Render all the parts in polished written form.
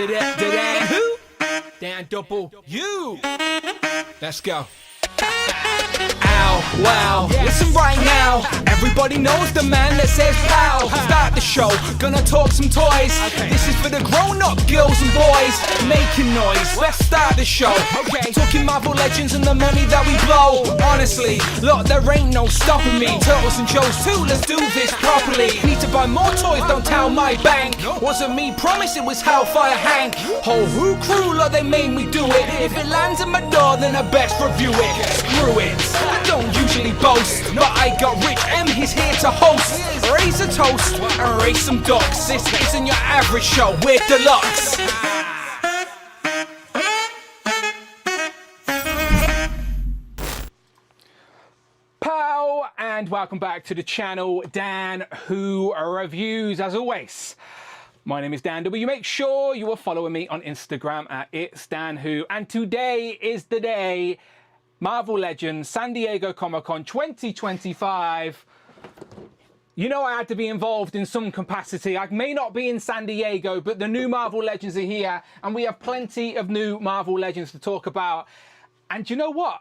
Who? Dan double U. Let's go. Ow, wow, listen right now. Everybody knows the man that says pow. Start the show, gonna talk some toys. This is for the grown-up girls and boys making noise. Let's start the show. Talking Marvel Legends and the money that we blow. Honestly, look, there ain't no stopping me. Turtles and Joes too, let's do this properly. Need to buy more toys, don't tell my bank. Wasn't me, promise it was Hellfire Hank. Whole Who crew, like they made me do it. If it lands at my door, then I best review it. Screw it, I don't usually boast, but I got Rich M, he's here to host. Raise a toast and raise some ducks. This isn't your average show, we're deluxe. Pow, and welcome back to the channel, Dan Who Reviews. As always, my name is Dan W. Make sure you are following me on Instagram at It's Dan Who. And today is the day, Marvel Legends, San Diego Comic-Con 2025. You know I had to be involved in some capacity. I may not be in San Diego, but the new Marvel Legends are here, and we have plenty of new Marvel Legends to talk about. And you know what?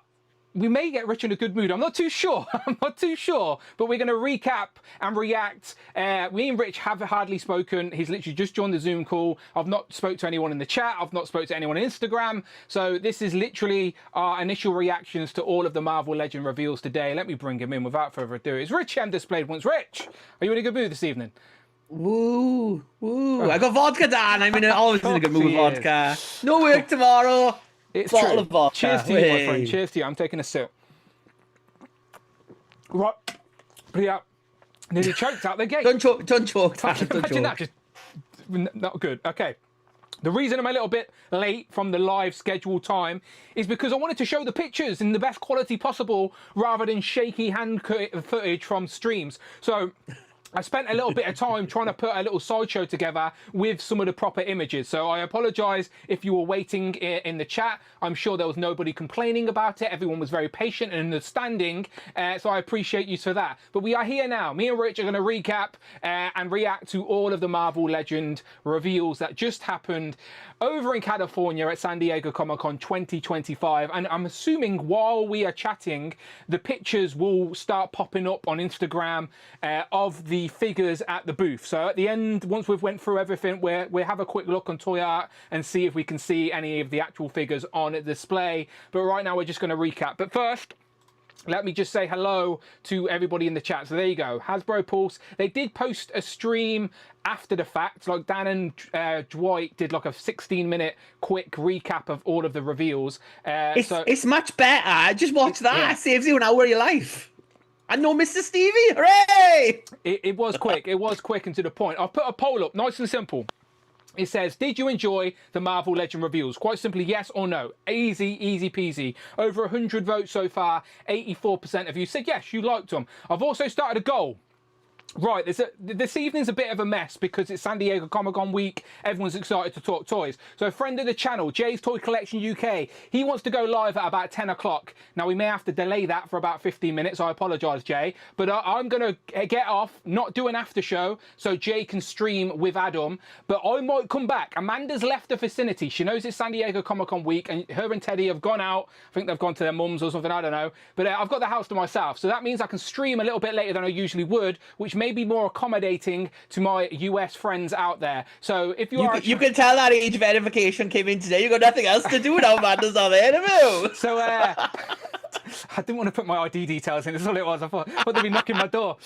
We may get Rich in a good mood. I'm not too sure. I'm not too sure. But we're going to recap and react. Me and Rich have hardly spoken. He's literally just joined the Zoom call. I've not spoke to anyone in the chat. I've not spoke to anyone on Instagram. So this is literally our initial reactions to all of the Marvel Legend reveals today. Let me bring him in without further ado. It's Rich M displayed once. Rich, are you in a good mood this evening? Woo, woo. I got vodka, Dan. I'm always in a good mood with vodka. No work tomorrow. It's bottle true. Of vodka. Cheers to you, my friend. Cheers to you. I'm taking a sip. Right. Yeah. Nearly choked out the gate. Don't choke. Don't choke. Imagine that. Just not good. Okay. The reason I'm a little bit late from the live scheduled time is because I wanted to show the pictures in the best quality possible rather than shaky hand footage from streams. So I spent a little bit of time trying to put a little slideshow together with some of the proper images. So I apologize if you were waiting in the chat. I'm sure there was nobody complaining about it. Everyone was very patient and understanding. So I appreciate you for that. But we are here now. Me and Rich are going to recap and react to all of the Marvel Legend reveals that just happened over in California at San Diego Comic-Con 2025. And I'm assuming while we are chatting, the pictures will start popping up on Instagram of the figures at the booth. So at the end, once we've went through everything, we'll have a quick look on Toy Art and see if we can see any of the actual figures on display. But right now we're just going to recap. But first, let me just say hello to everybody in the chat. So there you go, Hasbro Pulse. They did post a stream after the fact, like Dan and Dwight did like a 16-minute quick recap of all of the reveals. It's much better. Just watch that. Yeah. It saves you an hour of your life. And no Mr. Stevie, hooray! It was quick. It was quick and to the point. I'll put a poll up, nice and simple. It says, did you enjoy the Marvel Legend reveals? Quite simply, yes or no. Easy, easy peasy. Over 100 votes so far. 84% of you said yes, you liked them. I've also started a goal. Right, this evening's a bit of a mess because it's San Diego Comic-Con week. Everyone's excited to talk toys. So a friend of the channel, Jay's Toy Collection UK, he wants to go live at about 10 o'clock. Now, we may have to delay that for about 15 minutes. I apologise, Jay. But I'm going to get off, not do an after show, so Jay can stream with Adam. But I might come back. Amanda's left the vicinity. She knows it's San Diego Comic-Con week, and her and Teddy have gone out. I think they've gone to their mums or something, I don't know. But I've got the house to myself. So that means I can stream a little bit later than I usually would, which may be more accommodating to my US friends out there. So if you can tell that age verification came in today. You got nothing else to do now, Amanda's on the interview. So I didn't want to put my ID details in. That's all it was. I thought they'd be knocking my door.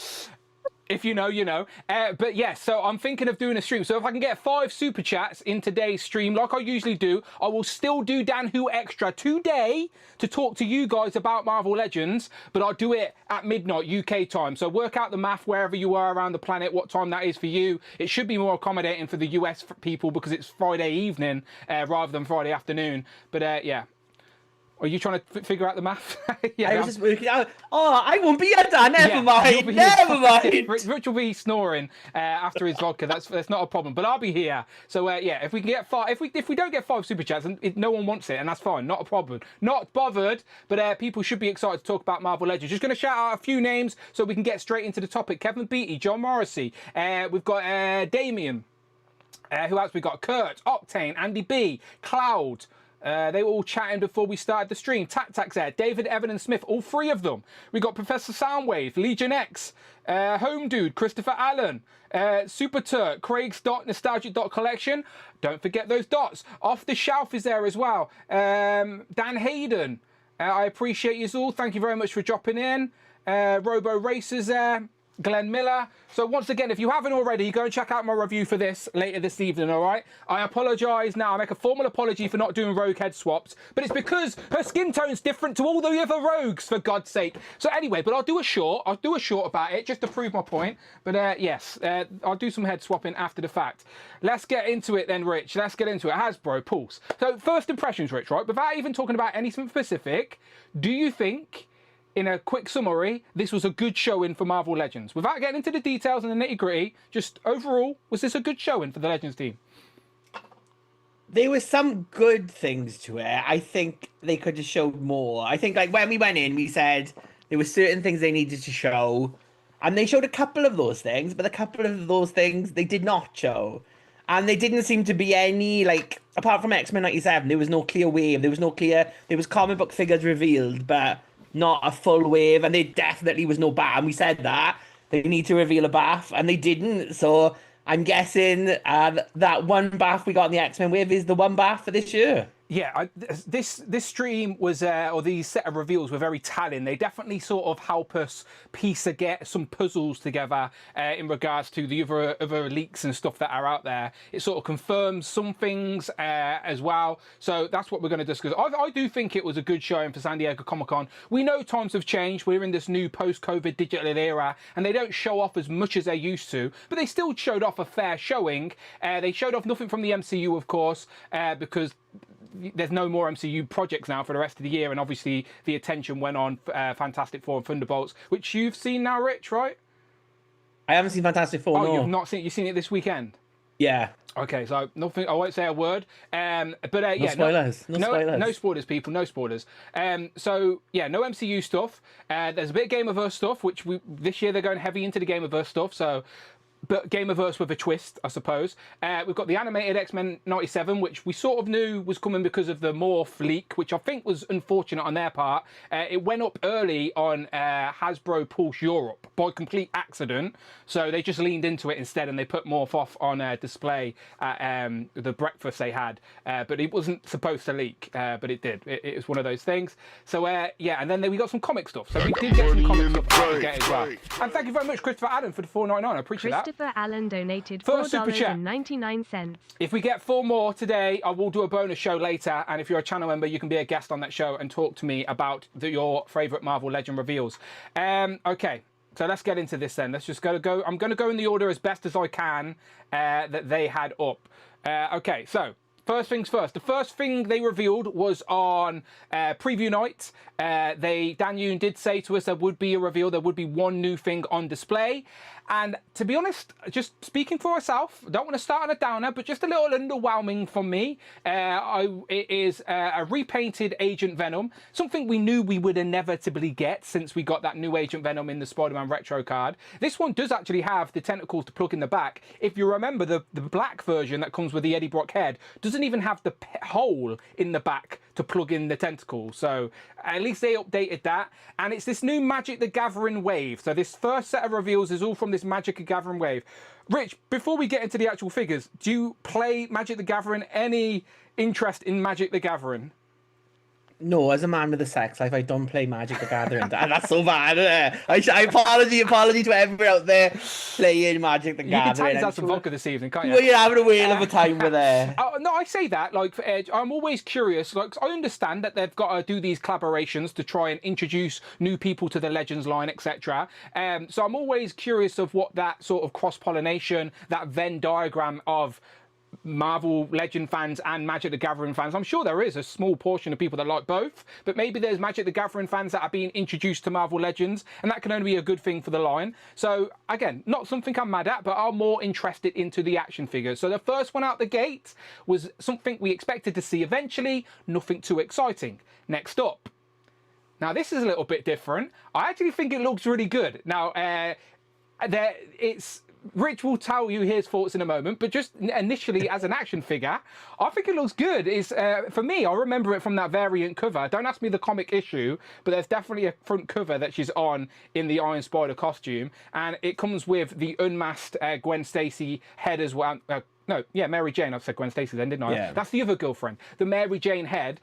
If you know, you know. But yes, so I'm thinking of doing a stream. So if I can get 5 super chats in today's stream, like I usually do, I will still do Dan Who Extra today to talk to you guys about Marvel Legends, but I'll do it at midnight UK time. So work out the math wherever you are around the planet, what time that is for you. It should be more accommodating for the US people because it's Friday evening rather than Friday afternoon. But yeah. Are you trying to figure out the math? Yeah, I was just working out. Oh, I won't be here, Dan. Never mind. Never mind. Rich will be snoring after his vodka. That's not a problem. But I'll be here. So yeah, if we can get 5, if we don't get 5 super chats, and no one wants it, and that's fine. Not a problem. Not bothered. But people should be excited to talk about Marvel Legends. Just going to shout out a few names so we can get straight into the topic. Kevin Beattie, John Morrissey. We've got Damien. Who else we got? Kurt, Octane, Andy B, Cloud. They were all chatting before we started the stream. Tac there, David, Evan and Smith, all three of them. We got Professor Soundwave, Legion X, Home Dude, Christopher Allen, Super Turk, Craig's Nostalgic Collection. Don't forget those dots. Off the Shelf is there as well. Dan Hayden, I appreciate you all. Thank you very much for dropping in. Robo Racers there. Glenn Miller. So once again, if you haven't already, go and check out my review for this later this evening, all right? I apologise now. I make a formal apology for not doing rogue head swaps, but it's because her skin tone's different to all the other rogues, for God's sake. So anyway, but I'll do a short about it, just to prove my point. But yes, I'll do some head swapping after the fact. Let's get into it then, Rich. Let's get into it. Hasbro, Pulse. So first impressions, Rich, right? Without even talking about anything specific, do you think, in a quick summary, this was a good showing for Marvel Legends? Without getting into the details and the nitty-gritty, just overall, was this a good showing for the Legends team? There were some good things to it. I think they could have showed more. I think, like, when we went in, we said there were certain things they needed to show, and they showed a couple of those things, but a couple of those things they did not show. And there didn't seem to be any, like, apart from X-Men 97, there was no clear wave. There was comic book figures revealed, but not a full wave, and there definitely was no bat, and we said that. They need to reveal a bath, and they didn't, so I'm guessing that one bath we got in the X-Men wave is the one bath for this year. Yeah, this stream was, or these set of reveals were very telling. They definitely sort of help us get some puzzles together in regards to the other leaks and stuff that are out there. It sort of confirms some things as well. So that's what we're going to discuss. I do think it was a good showing for San Diego Comic-Con. We know times have changed. We're in this new post-COVID digital era, and they don't show off as much as they used to, but they still showed off a fair showing. They showed off nothing from the MCU, of course, because there's no more MCU projects now for the rest of the year, and obviously the attention went on Fantastic Four and Thunderbolts, which you've seen now, Rich, right? I haven't seen Fantastic Four. Oh, no. you've not seen? You've seen it this weekend? Yeah. Okay, so nothing. I won't say a word. But yeah, spoilers. No spoilers. No spoilers, people. No spoilers. So yeah, no MCU stuff. There's a bit of Gameverse stuff, which this year they're going heavy into the Gameverse stuff. So. But Gameverse with a twist, I suppose. We've got the animated X-Men 97, which we sort of knew was coming because of the Morph leak, which I think was unfortunate on their part. It went up early on Hasbro Pulse Europe by complete accident. So they just leaned into it instead, and they put Morph off on display at the breakfast they had. But it wasn't supposed to leak, but it did. It was one of those things. So yeah, and then we got some comic stuff. So we did get some comic stuff to get as well. And thank you very much, Christopher Adam, for the $4.99. I appreciate that. Christopher Allen donated $4.99. If we get 4 more today, I will do a bonus show later. And if you're a channel member, you can be a guest on that show and talk to me about your favourite Marvel Legend reveals. Okay, so let's get into this then. Let's just go. I'm going to go in the order as best as I can that they had up. Okay, so first things first. The first thing they revealed was on preview night. Dan Yoon did say to us there would be a reveal. There would be one new thing on display. And to be honest, just speaking for myself, I don't want to start on a downer, but just a little underwhelming for me. It is a repainted Agent Venom, something we knew we would inevitably get since we got that new Agent Venom in the Spider-Man Retro card. This one does actually have the tentacles to plug in the back. If you remember, the black version that comes with the Eddie Brock head doesn't even have the hole in the back to plug in the tentacles. So at least they updated that. And it's this new Magic the Gathering wave. So this first set of reveals is all from this Magic the Gathering wave. Rich, before we get into the actual figures, do you play Magic the Gathering? Any interest in Magic the Gathering? No, as a man with a sex life, I don't play Magic the Gathering. That's so bad, isn't it? I apology to everyone out there playing Magic the Gathering. You can tell he's had some vodka this evening, can't you? Well, you're having a whale of a time with it. No, I say that, like, for Edge, I'm always curious. Like, I understand that they've got to do these collaborations to try and introduce new people to the Legends line, etc. So I'm always curious of what that sort of cross-pollination, that Venn diagram of Marvel Legend fans and Magic the Gathering fans. I'm sure there is a small portion of people that like both, but maybe there's Magic the Gathering fans that are being introduced to Marvel Legends, and that can only be a good thing for the line. So again, not something I'm mad at, but I'm more interested into the action figures. So the first one out the gate was something we expected to see eventually, nothing too exciting. Next up. Now this is a little bit different. I actually think it looks really good. Now, it's Rich will tell you his thoughts in a moment, but just initially as an action figure, I think it looks good. It's for me, I remember it from that variant cover. Don't ask me the comic issue, but there's definitely a front cover that she's on in the Iron Spider costume, and it comes with the unmasked Gwen Stacy head as well. No, yeah, Mary Jane. I said Gwen Stacy then, didn't I? Yeah. That's the other girlfriend, the Mary Jane head.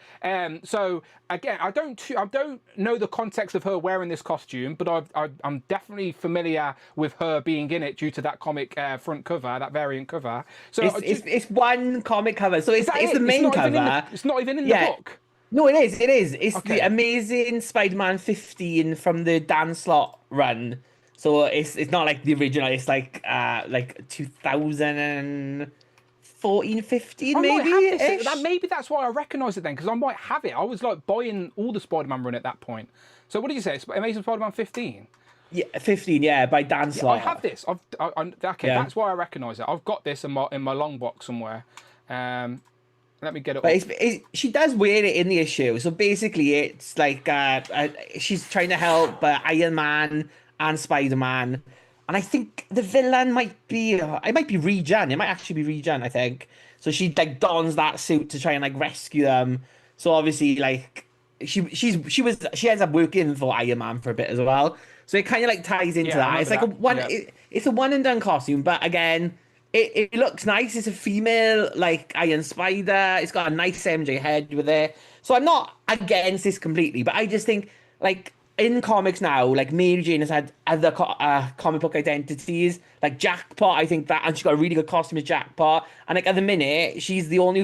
So again, I don't know the context of her wearing this costume, but I'm definitely familiar with her being in it due to that comic front cover, that variant cover. So it's one comic cover, so it's the main cover. It's not even in the book. No, it is. It is. It's Okay. the Amazing Spider-Man 15 from the Dan Slott run. So it's not like the original. It's like 2014, 15 I might maybe. have this. Maybe that's why I recognise it then, because I might have it. I was like buying all the Spider-Man run at that point. So what did you say? It's Amazing Spider-Man 15. Yeah, 15. Yeah, by Dan Slott. I have this. Okay, Yeah. that's why I recognise it. I've got this in my long box somewhere. Let me get it. But she does wear it in the issue. So basically, it's like she's trying to help Iron Man and Spider-Man. And I think the villain might be Regen. It might actually be Regen, I think. So she like dons that suit to try and like rescue them. So obviously, like she ends up working for Iron Man for a bit as well. So it kind of like ties into that. It's like it's a one and done costume, but again, it looks nice. It's a female like Iron Spider. It's got a nice MJ head with it. So I'm not against this completely, but I just think like in comics now, like Mary Jane has had other comic book identities, like Jackpot. I think that, and she's got a really good costume as Jackpot. And like at the minute, she's the only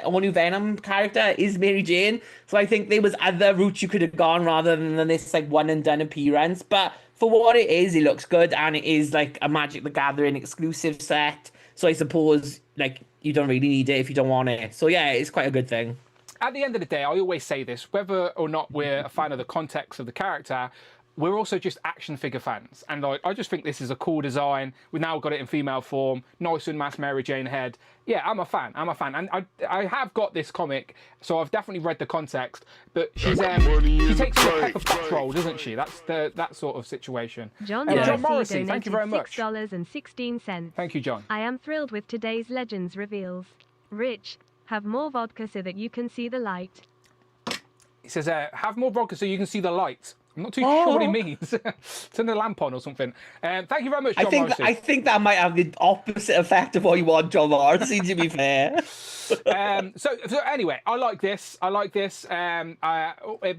only Venom character is Mary Jane. So I think there was other routes you could have gone rather than this like one and done appearance. But for what it is, it looks good, and it is like a Magic the Gathering exclusive set. So I suppose like you don't really need it if you don't want it. So yeah, it's quite a good thing. At the end of the day, I always say this, whether or not we're a fan of the context of the character, we're also just action figure fans. And like, I just think this is a cool design. We've now got it in female form, nice unmasked Mary Jane head. Yeah, I'm a fan. And I have got this comic, so I've definitely read the context. But she takes a Pepper Potts role, doesn't she? That's that sort of situation. John Morrissey, thank you very much. $6.16. Thank you, John. I am thrilled with today's Legends reveals. Rich, have more vodka so that you can see the light. He says, have more vodka so you can see the light. I'm not too sure what he means. Turn the lamp on or something. Thank you very much, John Morrissey. I think that might have the opposite effect of what you want, John Morrissey, to be fair. So anyway, I like this.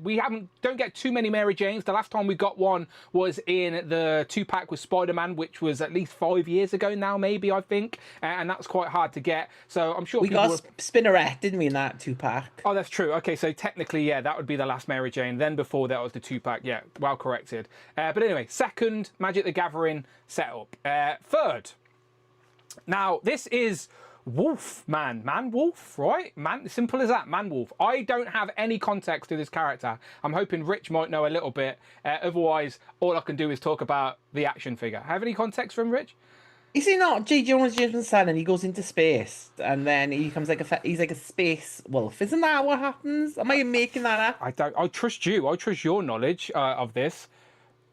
We don't get too many Mary Janes. The last time we got one was in the 2-pack with Spider-Man, which was at least 5 years ago now, maybe, I think. And that's quite hard to get. So I'm sure we got Spinnerette, didn't we, in that 2-pack? Oh, that's true. Okay, so technically, yeah, that would be the last Mary Jane. Then before that was the 2-pack. Yeah, well corrected. But anyway, second Magic the Gathering setup. Third. Now, this is Wolf Man. Man-Wolf, right? Man, simple as that. Man-Wolf. I don't have any context to this character. I'm hoping Rich might know a little bit. Otherwise, all I can do is talk about the action figure. Have any context from Rich? Is he not J. Jonah Jameson's son and he goes into space and then he becomes he's like a space wolf? Isn't that what happens? Am I making that up? I trust you. I trust your knowledge of this.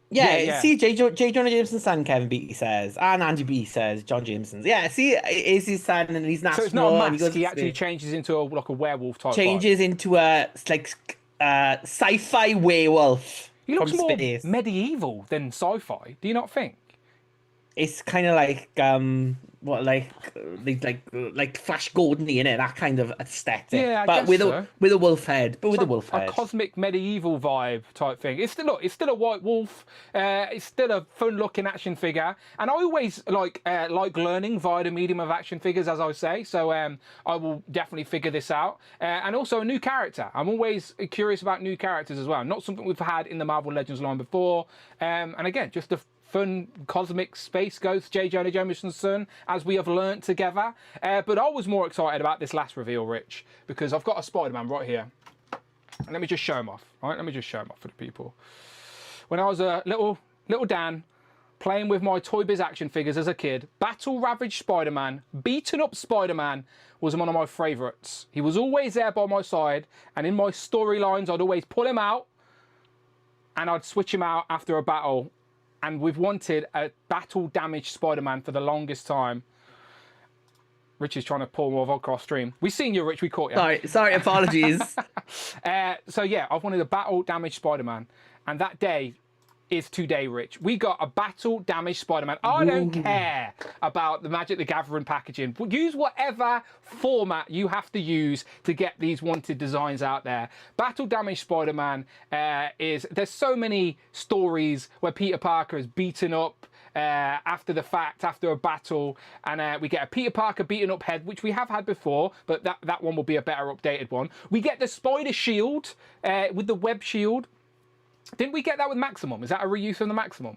Yeah. See, J. Jonah Jameson's son, Kevin Beatty says, and Andy B says, John Jameson's. Yeah, see, it is his son and he's national. So it's not a mask. He actually changes into a werewolf type. Changes into a sci-fi werewolf. He looks more space. Medieval than sci-fi. Do you not think? It's kind of like Flash Gordon-y, innit? That kind of aesthetic. Yeah, but with a wolf head. But with a wolf head. A cosmic medieval vibe type thing. It's still a white wolf. It's still a fun-looking action figure. And I always like learning via the medium of action figures, as I say. So I will definitely figure this out. And also a new character. I'm always curious about new characters as well. Not something we've had in the Marvel Legends line before. And again, just a fun cosmic space ghost, J. Jonah Jameson's son, as we have learnt together. But I was more excited about this last reveal, Rich, because I've got a Spider-Man right here. And let me just show him off. All right, let me just show him off for the people. When I was a little Dan, playing with my Toy Biz action figures as a kid, battle-ravaged Spider-Man, beaten-up Spider-Man was one of my favourites. He was always there by my side, and in my storylines, I'd always pull him out, and I'd switch him out after a battle and we've wanted a battle damaged Spider-Man for the longest time. Rich is trying to pour more vodka off stream. We've seen you, Rich. We caught you. Sorry, apologies. So yeah, I've wanted a battle damaged Spider-Man, and that day is today, Rich. We got a battle damaged Spider-Man. I don't care about the Magic the Gathering packaging. Use whatever format you have to use to get these wanted designs out there. Battle damaged Spider-Man there's so many stories where Peter Parker is beaten up after the fact, after a battle, and we get a Peter Parker beaten up head, which we have had before, but that one will be a better updated one. We get the Spider Shield with the web shield. Didn't we get that with Maximum? Is that a reuse of the Maximum?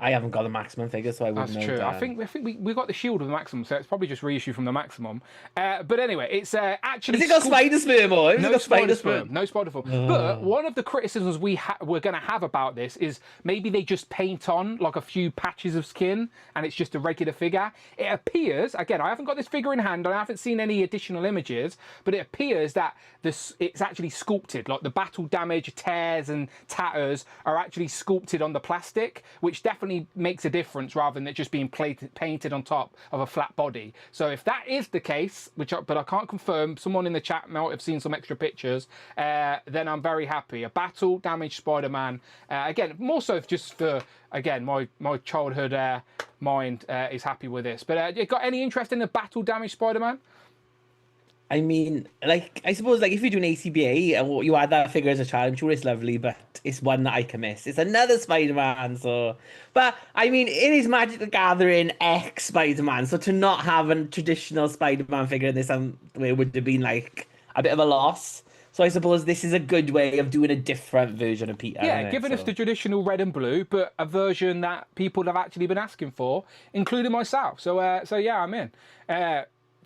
I haven't got the Maximum figure, so I wouldn't know. That's true. That. I think we got the shield with the Maximum, so it's probably just reissue from the Maximum. But anyway, it's actually... Has it got Spider Sperm or? No Spider Sperm. No Spider Sperm. But one of the criticisms we're going to have about this is maybe they just paint on like a few patches of skin and it's just a regular figure. It appears, again, I haven't got this figure in hand, I haven't seen any additional images, but it appears that it's actually sculpted. Like the battle damage, tears and tatters are actually sculpted on the plastic, which definitely makes a difference rather than it just being painted on top of a flat body. So if that is the case, but I can't confirm, someone in the chat might have seen some extra pictures, then I'm very happy. A battle damaged Spider-Man, again, more so just for, again, my childhood mind is happy with this. But you got any interest in the battle damaged Spider-Man? I mean, like, I suppose, like, if you're doing ACBA and you had that figure as a child, I'm sure it's lovely, but it's one that I can miss. It's another Spider-Man, so... But, I mean, it is Magic the Gathering X Spider-Man, so to not have a traditional Spider-Man figure in this way would have been, like, a bit of a loss. So I suppose this is a good way of doing a different version of Peter. Yeah, giving us the traditional red and blue, but a version that people have actually been asking for, including myself. So yeah, I'm in.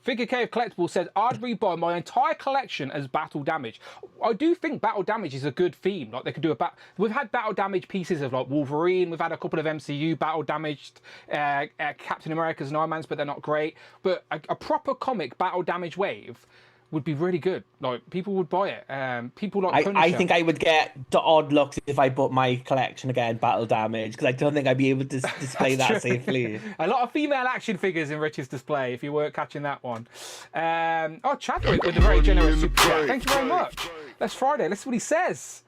Figure Cave Collectible says, I'd rebuy my entire collection as battle damage. I do think battle damage is a good theme. Like they could do we've had battle damage pieces of like Wolverine. We've had a couple of MCU battle damaged Captain America's and Iron Man's, but they're not great. But a proper comic battle damage wave would be really good. Like people would buy it. People like Punisher. I think I would get the odd looks if I bought my collection again, battle damage, because I don't think I'd be able to display that safely. A lot of female action figures in Rich's display, if you weren't catching that one. Chadwick with a very generous super chat. Thank you very much. That's Friday. Let's see what he says.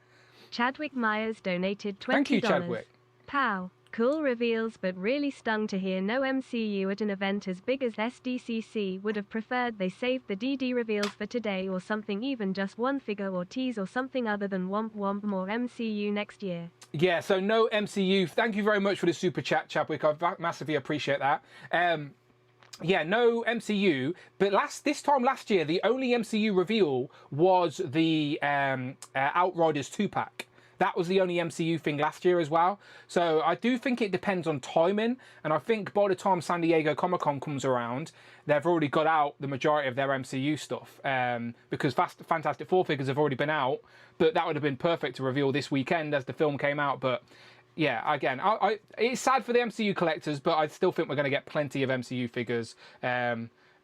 Chadwick Myers donated $20. Thank you, Chadwick. Pow. Cool reveals, but really stung to hear no MCU at an event as big as SDCC. Would have preferred they saved the DD reveals for today or something, even just one figure or tease or something other than womp womp. More MCU next year. Yeah, so no MCU. Thank you very much for the super chat, Chadwick. I massively appreciate that. Yeah, no MCU, but this time last year, the only MCU reveal was the Outriders 2-pack. That was the only MCU thing last year as well. So I do think it depends on timing. And I think by the time San Diego Comic-Con comes around, they've already got out the majority of their MCU stuff. Because Fantastic Four figures have already been out. But that would have been perfect to reveal this weekend as the film came out. But yeah, again, it's sad for the MCU collectors, but I still think we're going to get plenty of MCU figures.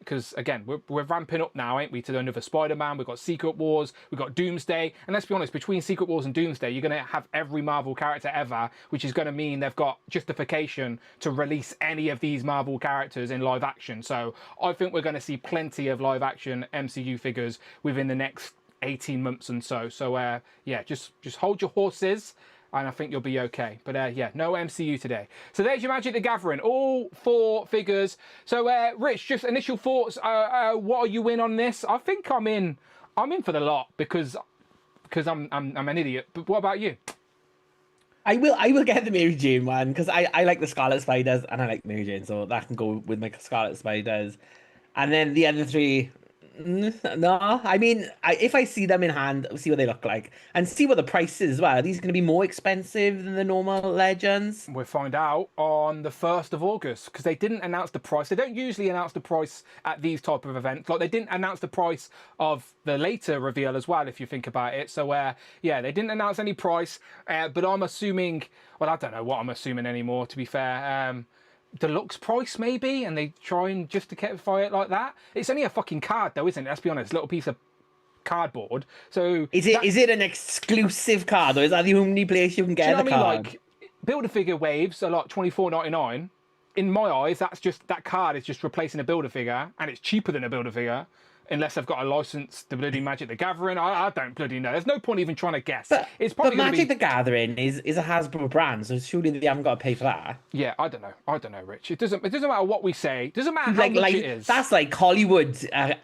Because, again, we're ramping up now, ain't we, to another Spider-Man. We've got Secret Wars, we've got Doomsday. And let's be honest, between Secret Wars and Doomsday, you're going to have every Marvel character ever, which is going to mean they've got justification to release any of these Marvel characters in live action. So I think we're going to see plenty of live action MCU figures within the next 18 months and so. So, yeah, just hold your horses, and I think you'll be okay. But yeah, no MCU today. So there's your Magic the Gathering, all 4 figures. So Rich, just initial thoughts. What are you in on this? I think I'm in for the lot because I'm an idiot. But what about you? I will get the Mary Jane one because I like the Scarlet Spiders and I like Mary Jane, so that can go with my Scarlet Spiders. And then the other 3. No, I mean, if I see them in hand, see what they look like, and see what the price is as well. Are these going to be more expensive than the normal Legends? We'll find out on the 1st of August, because they didn't announce the price. They don't usually announce the price at these type of events. Like, they didn't announce the price of the later reveal as well, if you think about it. So, yeah, they didn't announce any price, but I'm assuming, well, I don't know what I'm assuming anymore, to be fair. Deluxe price maybe, and they try and justify it like that. It's only a fucking card though, isn't it? Let's be honest, little piece of cardboard. So is it an exclusive card, or is that the only place you can get the card? Like, Build-A-Figure waves are like $24.99. In my eyes, that card is just replacing a Build-A-Figure, and it's cheaper than a Build-A-Figure. Unless they've got a license to bloody Magic the Gathering. I don't bloody know. There's no point even trying to guess. It's probably but Magic the Gathering is a Hasbro brand, so surely they haven't got to pay for that. Yeah, I don't know, Rich. It doesn't matter what we say. It doesn't matter how much it is. That's like Hollywood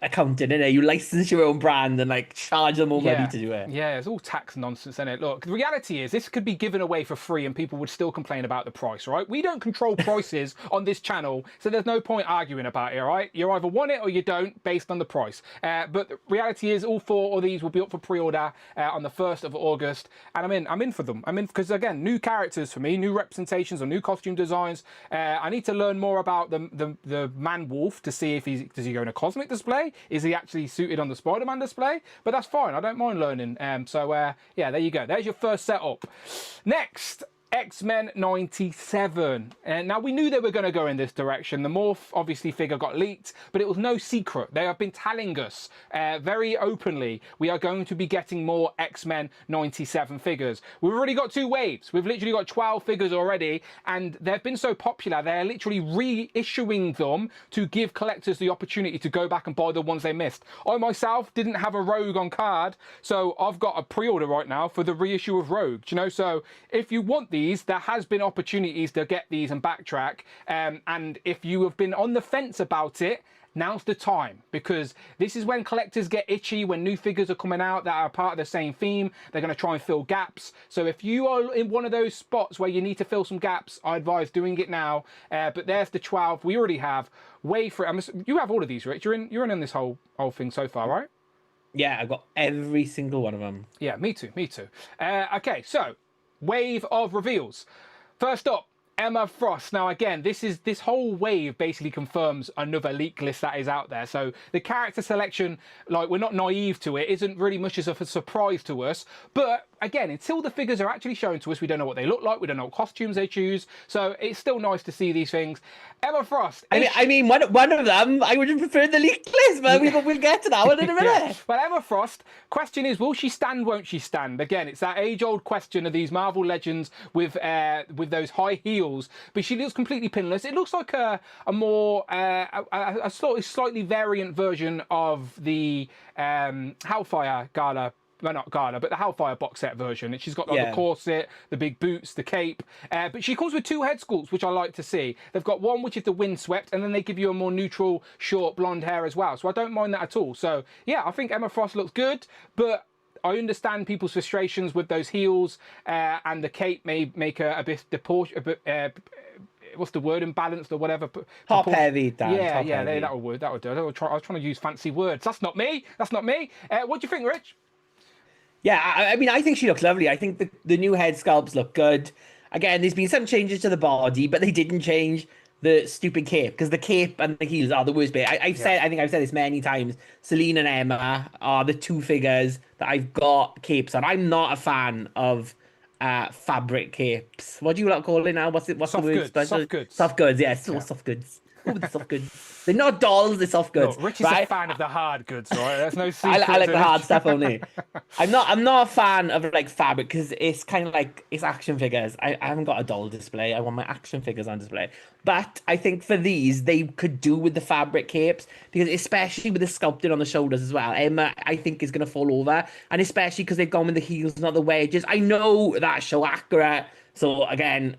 accounting, isn't it? You license your own brand and like charge them more money to do it. Yeah, it's all tax nonsense, isn't it? Look, the reality is this could be given away for free and people would still complain about the price, right? We don't control prices on this channel, so there's no point arguing about it, right? You either want it or you don't based on the price. But the reality is all 4 of these will be up for pre-order on the 1st of August, and I'm in for them. I'm in because, again, new characters for me, new representations or new costume designs. I need to learn more about the Man Wolf to see if does he go in a cosmic display? Is he actually suited on the Spider-Man display? But that's fine. I don't mind learning. Yeah, there you go. There's your first setup. Next, X-Men 97. Now, we knew they were going to go in this direction. The Morph, obviously, figure got leaked, but it was no secret. They have been telling us very openly we are going to be getting more X-Men 97 figures. We've already got 2 waves. We've literally got 12 figures already, and they've been so popular, they're literally reissuing them to give collectors the opportunity to go back and buy the ones they missed. I, myself, didn't have a Rogue on card, so I've got a pre-order right now for the reissue of Rogue, you know? So if you want these, there has been opportunities to get these and backtrack, and if you have been on the fence about it, now's the time, because this is when collectors get itchy, when new figures are coming out that are part of the same theme. They're going to try and fill gaps. So if you are in one of those spots where you need to fill some gaps, I advise doing it now. But there's the 12 we already have. Wait for it. You have all of these, Rich. You're in on this whole thing so far, right? Yeah, I've got every single one of them. Yeah, me too. Okay, so wave of reveals. First up, Emma Frost. Now, again, this whole wave basically confirms another leak list that is out there. So the character selection, like, we're not naive to it, isn't really much as of a surprise to us. But again, until the figures are actually shown to us, we don't know what they look like. We don't know what costumes they choose. So it's still nice to see these things. Emma Frost. I mean, one of them, I would have preferred the leaked list, but we'll get to that one in a minute. Yeah. Well, Emma Frost, question is, will she stand, won't she stand? Again, it's that age-old question of these Marvel Legends with those high heels, but she looks completely pinless. It looks like a more, a slightly variant version of the Hellfire Gala. Well, not Gala, but the Hellfire box set version. And she's got like the corset, the big boots, the cape. But she comes with 2 head sculpts, which I like to see. They've got one which is the windswept, and then they give you a more neutral, short blonde hair as well. So I don't mind that at all. So yeah, I think Emma Frost looks good, but I understand people's frustrations with those heels, and the cape may make her a bit what's the word, imbalanced or whatever. Top heavy, Dan. Yeah, that would do. I was trying to use fancy words. That's not me. What do you think, Rich? Yeah, I mean, I think she looks lovely. I think the new head sculpts look good. Again, there's been some changes to the body, but they didn't change the stupid cape, because the cape and the heels are the worst bit. I think I've said this many times. Celine and Emma are the 2 figures that I've got capes on. I'm not a fan of fabric capes. What do you call it now? What's the word? Soft goods. Soft goods, yeah. Soft goods. Oh, the soft goods. They're not dolls, they're soft goods. Look, Rich is a fan of the hard goods, right? There's no secret. I like the hard stuff only. I'm not a fan of like fabric, because it's kind of like, it's action figures. I haven't got a doll display. I want my action figures on display. But I think for these, they could do with the fabric capes, because especially with the sculpting on the shoulders as well. Emma, I think, is going to fall over. And especially because they've gone with the heels, not the wedges. I know that's show accurate. So again,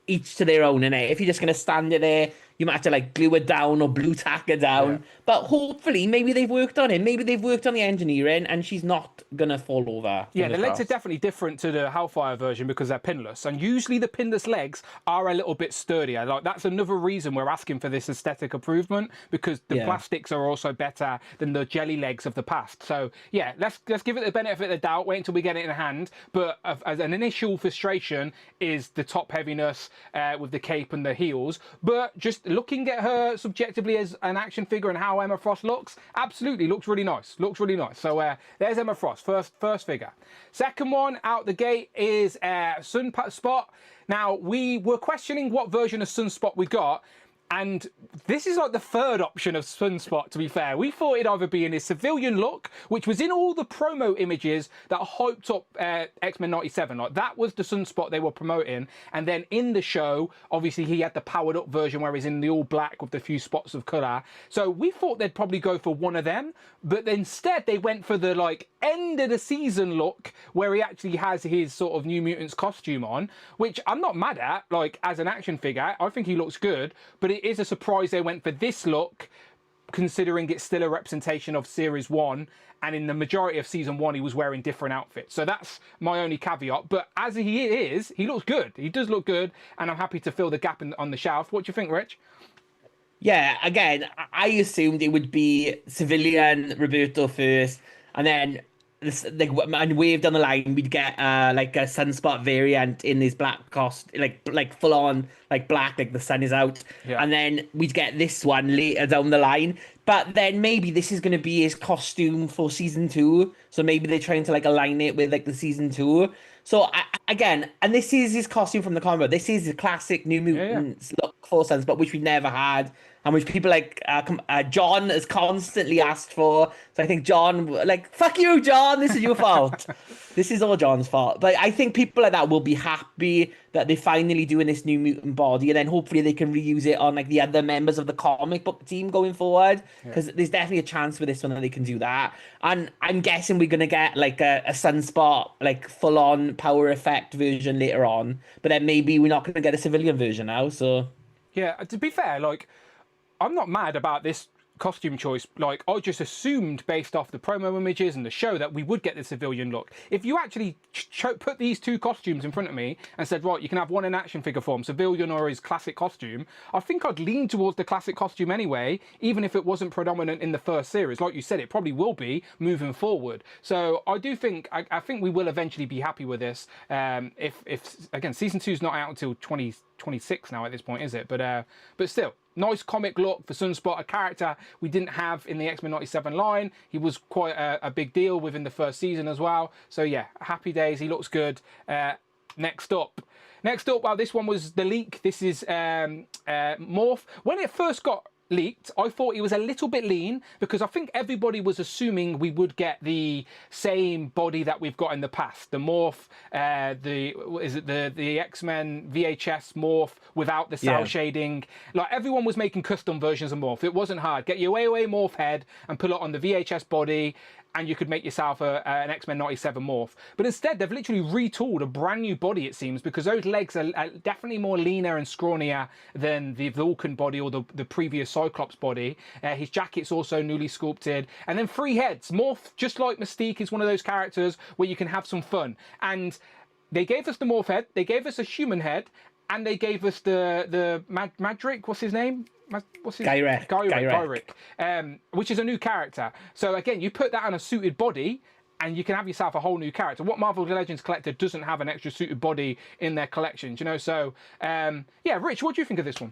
each to their own, innit? If you're just going to stand it there, you might have to like glue it down or blue tack it down. Yeah. But hopefully, maybe they've worked on it. Maybe they've worked on the engineering, and she's not going to fall over. Yeah, the legs are definitely different to the Hellfire version because they're pinless. And usually the pinless legs are a little bit sturdier. Like, that's another reason we're asking for this aesthetic improvement, because the plastics are also better than the jelly legs of the past. So yeah, let's give it the benefit of the doubt. Wait until we get it in hand. But as an initial frustration is the top heaviness with the cape and the heels. But just looking at her subjectively as an action figure and how Emma Frost looks, absolutely looks really nice. So there's Emma Frost, first figure. Second one out the gate is Sunspot. Now, we were questioning what version of Sunspot we got. And this is like the third option of Sunspot, to be fair. We thought it'd either be in his civilian look, which was in all the promo images that hyped up X-Men 97. Like, that was the Sunspot they were promoting. And then in the show, obviously, he had the powered up version where he's in the all black with the few spots of colour. So we thought they'd probably go for one of them. But instead, they went for the, like, end of the season look where he actually has his sort of New Mutants costume on, which I'm not mad at, like, as an action figure. I think he looks good, but it is a surprise they went for this look, considering it's still a representation of Series 1, and in the majority of Season 1 he was wearing different outfits. So that's my only caveat. But as he is, he looks good. He does look good, and I'm happy to fill the gap on the shelf. What do you think, Rich? Yeah, again, I assumed it would be civilian Roberto first, and then and wave down the line, we'd get like a Sunspot variant in his black like full on like black, like the sun is out, and then we'd get this one later down the line. But then maybe this is going to be his costume for season 2, so maybe they're trying to like align it with like the season 2. So again, and this is his costume from the comic book. This is the classic New Mutants look for Sunspot, which we never had, and which people like John has constantly asked for. So I think John, like, fuck you, John, this is your fault. This is all John's fault. But I think people like that will be happy that they're finally doing this New Mutant body, and then hopefully they can reuse it on like the other members of the comic book team going forward, because there's definitely a chance with this one that they can do that. And I'm guessing we're gonna get like a Sunspot like full on power effect version later on, but then maybe we're not gonna get a civilian version now. So yeah, to be fair, like, I'm not mad about this costume choice. Like, I just assumed based off the promo images and the show that we would get the civilian look. If you actually put these two costumes in front of me and said, right, you can have one in action figure form, civilian or his classic costume, I think I'd lean towards the classic costume anyway, even if it wasn't predominant in the first series. Like you said, it probably will be moving forward. So I do think, I think we will eventually be happy with this. If again, season 2 is not out until 2026 now at this point, is it? But still, nice comic look for Sunspot, a character we didn't have in the X-Men 97 line. He was quite a big deal within the first season as well. So yeah, happy days. He looks good. Next up, well, this one was the leak. This is Morph. When it first got leaked, I thought he was a little bit lean, because I think everybody was assuming we would get the same body that we've got in the past, the Morph, the X-Men VHS Morph without the cell shading. Like, everyone was making custom versions of Morph. It wasn't hard. Get your way Morph head and put it on the VHS body, and you could make yourself an X-Men 97 Morph. But instead, they've literally retooled a brand new body, it seems, because those legs are definitely more leaner and scrawnier than the Vulcan body or the previous Cyclops body. His jacket's also newly sculpted. And then 3 heads. Morph, just like Mystique, is one of those characters where you can have some fun. And they gave us the Morph head, they gave us a human head, and they gave us the Madrick, what's his name? Gyrek, which is a new character. So again, you put that on a suited body, and you can have yourself a whole new character. What Marvel Legends collector doesn't have an extra suited body in their collections, you know? So yeah, Rich, what do you think of this one?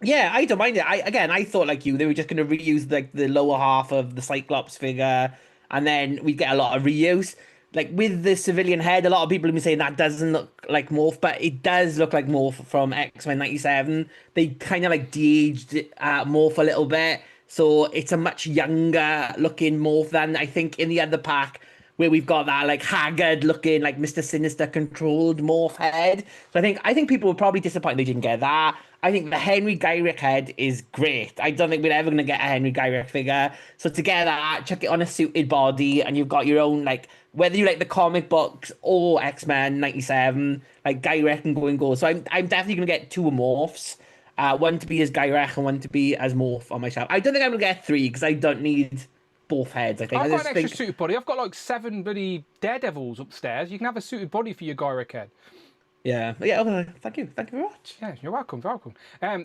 yeah, I don't mind it. I thought like you, they were just going to reuse like the lower half of the Cyclops figure, and then we get a lot of reuse. Like with the civilian head, a lot of people have been saying that doesn't look like Morph, but it does look like Morph from X-Men 97. They kind of like de-aged Morph a little bit, so it's a much younger looking Morph than I think in the other pack, where we've got that like haggard looking, like Mr. Sinister controlled Morph head. So I think people were probably disappointed they didn't get that. I think the Henry Gyrich head is great. I don't think we're ever going to get a Henry Gyrich figure. So to get that, chuck it on a suited body, and you've got your own, like, whether you like the comic books or X-Men 97, like Gyrich can go and go. So I'm definitely going to get 2 Morphs. One to be as Gyrich and one to be as Morph on my shelf. I don't think I'm going to get 3, because I don't need both heads, I think. I've got an extra suited body. I've got like 7 bloody Daredevils upstairs. You can have a suited body for your Gyrich head. Yeah, thank you very much. Yeah, you're welcome,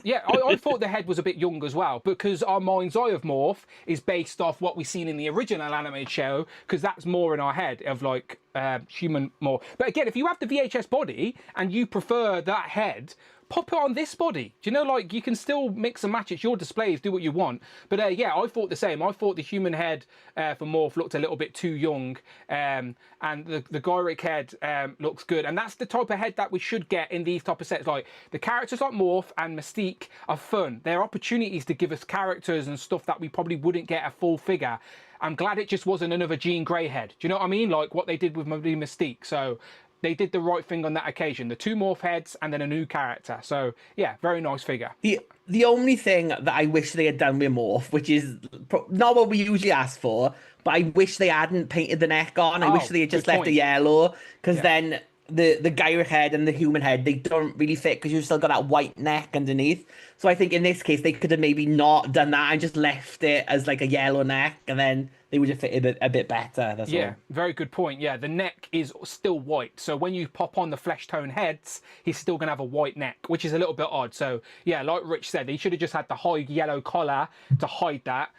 yeah, I thought the head was a bit young as well, because our mind's eye of Morph is based off what we've seen in the original animated show, because that's more in our head of like human more. But again, if you have the VHS body and you prefer that head, pop it on this body. Do you know, like, you can still mix and match. It's your displays, do what you want. But yeah, I thought the same. I thought the human head for Morph looked a little bit too young, and the Gyric head looks good. And that's the type of head that we should get in these type of sets. Like, the characters like Morph and Mystique are fun. They're opportunities to give us characters and stuff that we probably wouldn't get a full figure. I'm glad it just wasn't another Jean Grey head. Do you know what I mean? Like what they did with Mystique. So they did the right thing on that occasion. The 2 Morph heads and then a new character. So yeah, very nice figure. The only thing that I wish they had done with Morph, which is not what we usually ask for, but I wish they hadn't painted the neck on. I wish they had just left it yellow, because then the Gyric head and the human head, they don't really fit because you've still got that white neck underneath. So I think in this case, they could have maybe not done that and just left it as like a yellow neck, and then they would have fitted a bit better. That's all. Very good point. Yeah, the neck is still white. So when you pop on the flesh tone heads, he's still going to have a white neck, which is a little bit odd. So yeah, like Rich said, he should have just had the high yellow collar to hide that.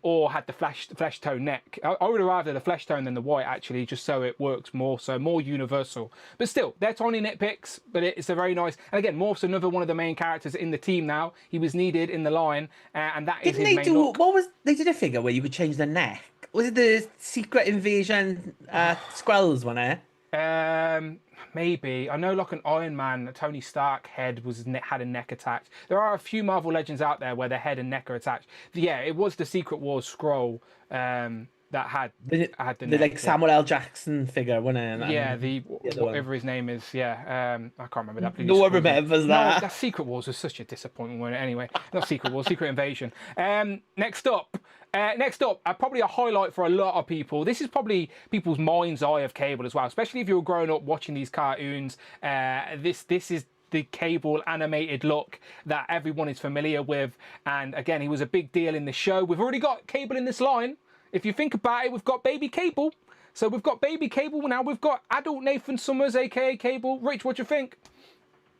Or had the flesh tone neck. I would have rather the flesh tone than the white, actually, just so it works more, so more universal. But still, they're tiny nitpicks, but it's a very nice. And again, Morph's another one of the main characters in the team now. He was needed in the line, and that is his main look. They did a figure where you could change the neck. Was it the Secret Invasion Skrulls one, Maybe. I know, like an Iron Man, a Tony Stark head had a neck attached. There are a few Marvel Legends out there where their head and neck are attached. Yeah, it was the Secret Wars scroll that had the neck, like Samuel L. Jackson figure, wasn't it? Yeah, whatever his name is. Yeah, I can't remember that. No one remembers that. No, that Secret Wars was such a disappointment. Wasn't it? Anyway, not Secret Wars, Secret Invasion. Next up, probably a highlight for a lot of people. This is probably people's mind's eye of Cable as well, especially if you're growing up watching these cartoons. This is the Cable animated look that everyone is familiar with. And again, he was a big deal in the show. We've already got Cable in this line. If you think about it, we've got baby Cable. So we've got baby Cable now. We've got adult Nathan Summers, aka Cable. Rich, what do you think?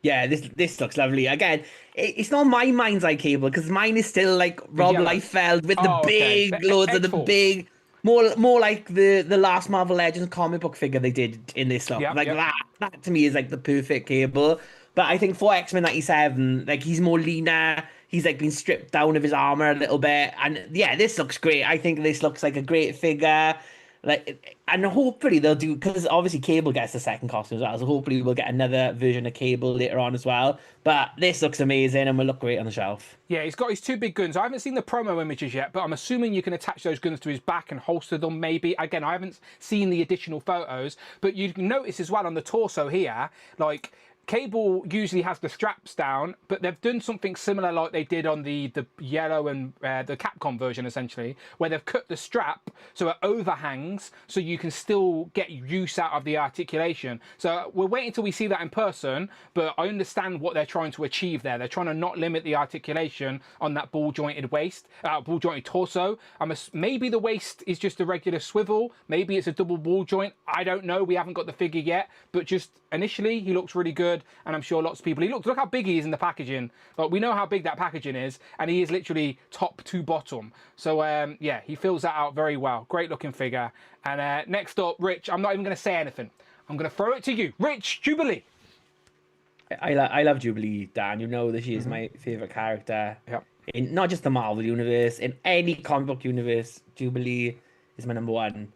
Yeah, this looks lovely. Again, it's not my mind's eye Cable, because mine is still like Rob Liefeld with the big loads of the big, more like the last Marvel Legends comic book figure they did in this look. That to me is like the perfect Cable. But I think for X-Men 97, like, he's more leaner. He's like been stripped down of his armor a little bit, and yeah, this looks great. I think this looks like a great figure. Like, and hopefully they'll do, because obviously Cable gets the second costume as well, so hopefully we'll get another version of Cable later on as well. But this looks amazing and will look great on the shelf. Yeah, he's got his 2 big guns. I haven't seen the promo images yet, but I'm assuming you can attach those guns to his back and holster them maybe. Again, I haven't seen the additional photos, but you can notice as well on the torso here, like, Cable usually has the straps down, but they've done something similar like they did on the yellow and the Capcom version, essentially, where they've cut the strap so it overhangs so you can still get use out of the articulation. So we're waiting till we see that in person, but I understand what they're trying to achieve there. They're trying to not limit the articulation on that ball-jointed ball-jointed torso. Maybe the waist is just a regular swivel. Maybe it's a double ball joint. I don't know. We haven't got the figure yet, but just initially he looks really good. And I'm sure lots of people, look how big he is in the packaging. Like, we know how big that packaging is, and he is literally top to bottom. So yeah, he fills that out very well. Great looking figure. And next up, Rich, I'm not even going to say anything. I'm going to throw it to you. Rich, Jubilee. I love Jubilee, Dan. You know that she is my favorite character. Yep. In not just the Marvel universe, in any comic book universe, Jubilee is my number one.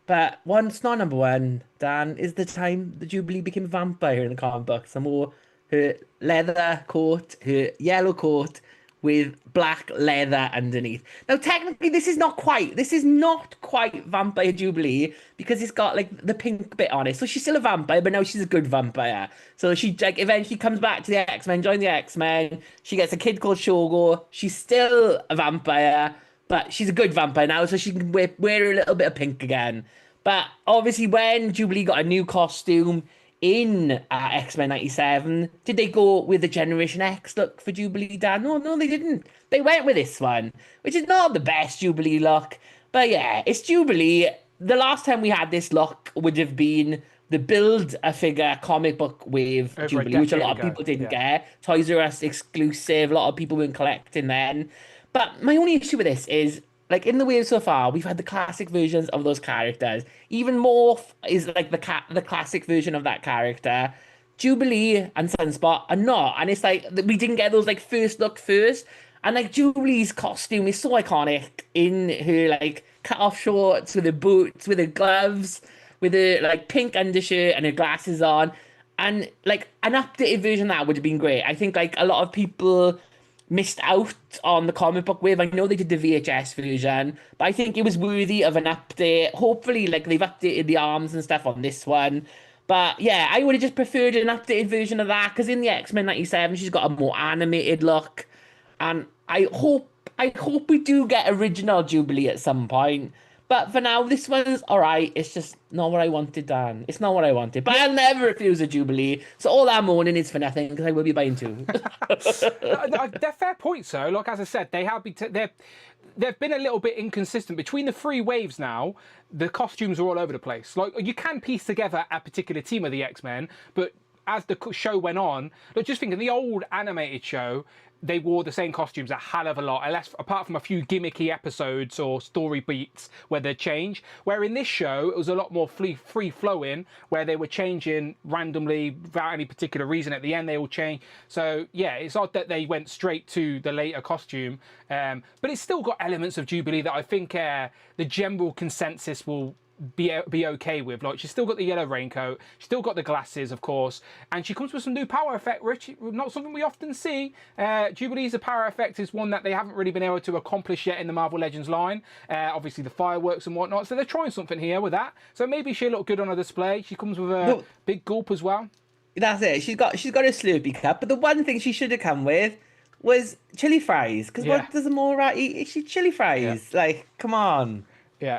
But what's not number one, Dan, is the time the Jubilee became a vampire in the comic books. And more her leather coat, her yellow coat with black leather underneath. Now, technically, this is not quite Vampire Jubilee, because it's got like the pink bit on it. So she's still a vampire, but now she's a good vampire. So she like eventually comes back to the X-Men, joins the X-Men. She gets a kid called Shogo. She's still a vampire, but she's a good vampire now, so she can wear a little bit of pink again. But obviously, when Jubilee got a new costume in X-Men 97, did they go with the Generation X look for Jubilee, Dan? No, they didn't. They went with this one, which is not the best Jubilee look. But yeah, it's Jubilee. The last time we had this look would have been the Build-A-Figure comic book with Jubilee, which a lot of people didn't get. Toys R Us exclusive. A lot of people weren't collecting then. But my only issue with this is, like in the wave so far, we've had the classic versions of those characters. Even Morph is like the classic version of that character. Jubilee and Sunspot are not, and it's like we didn't get those like first look first. And like Jubilee's costume is so iconic in her like cut off shorts with her boots, with her gloves, with her like pink undershirt and her glasses on. And like an updated version of that would have been great. I think like a lot of people missed out on the comic book wave. I know they did the VHS version, but I think it was worthy of an update. Hopefully, like they've updated the arms and stuff on this one. But yeah, I would have just preferred an updated version of that because in the X-Men '97, she's got a more animated look, and I hope we do get original Jubilee at some point. But for now, this one's all right. It's just not what I wanted, Dan. It's not what I wanted. But I'll never refuse a Jubilee. So all that mourning is for nothing because I will be buying two. They're fair points, though. Like as I said, they have been they've been a little bit inconsistent between the three waves. Now the costumes are all over the place. Like you can piece together a particular team of the X-Men, but as the show went on, like just think in the old animated show, they wore the same costumes a hell of a lot, unless apart from a few gimmicky episodes or story beats where they change. Where in this show, it was a lot more free flowing, where they were changing randomly without any particular reason. At the end, they all change. So yeah, it's odd that they went straight to the later costume, but it's still got elements of Jubilee that I think the general consensus will be okay with. Like she's still got the yellow raincoat, she's still got the glasses, of course, and she comes with some new power effect, Rich. Not something we often see. Jubilee's power effect is one that they haven't really been able to accomplish yet in the Marvel Legends line. Obviously the fireworks and whatnot, so they're trying something here with that. So maybe she'll look good on a display. She comes with a big gulp as well. That's it. She's got a Slurpee cup, but the one thing she should have come with was chili fries. Because what does a Mora eat? She's chili fries. Yeah. Like, come on.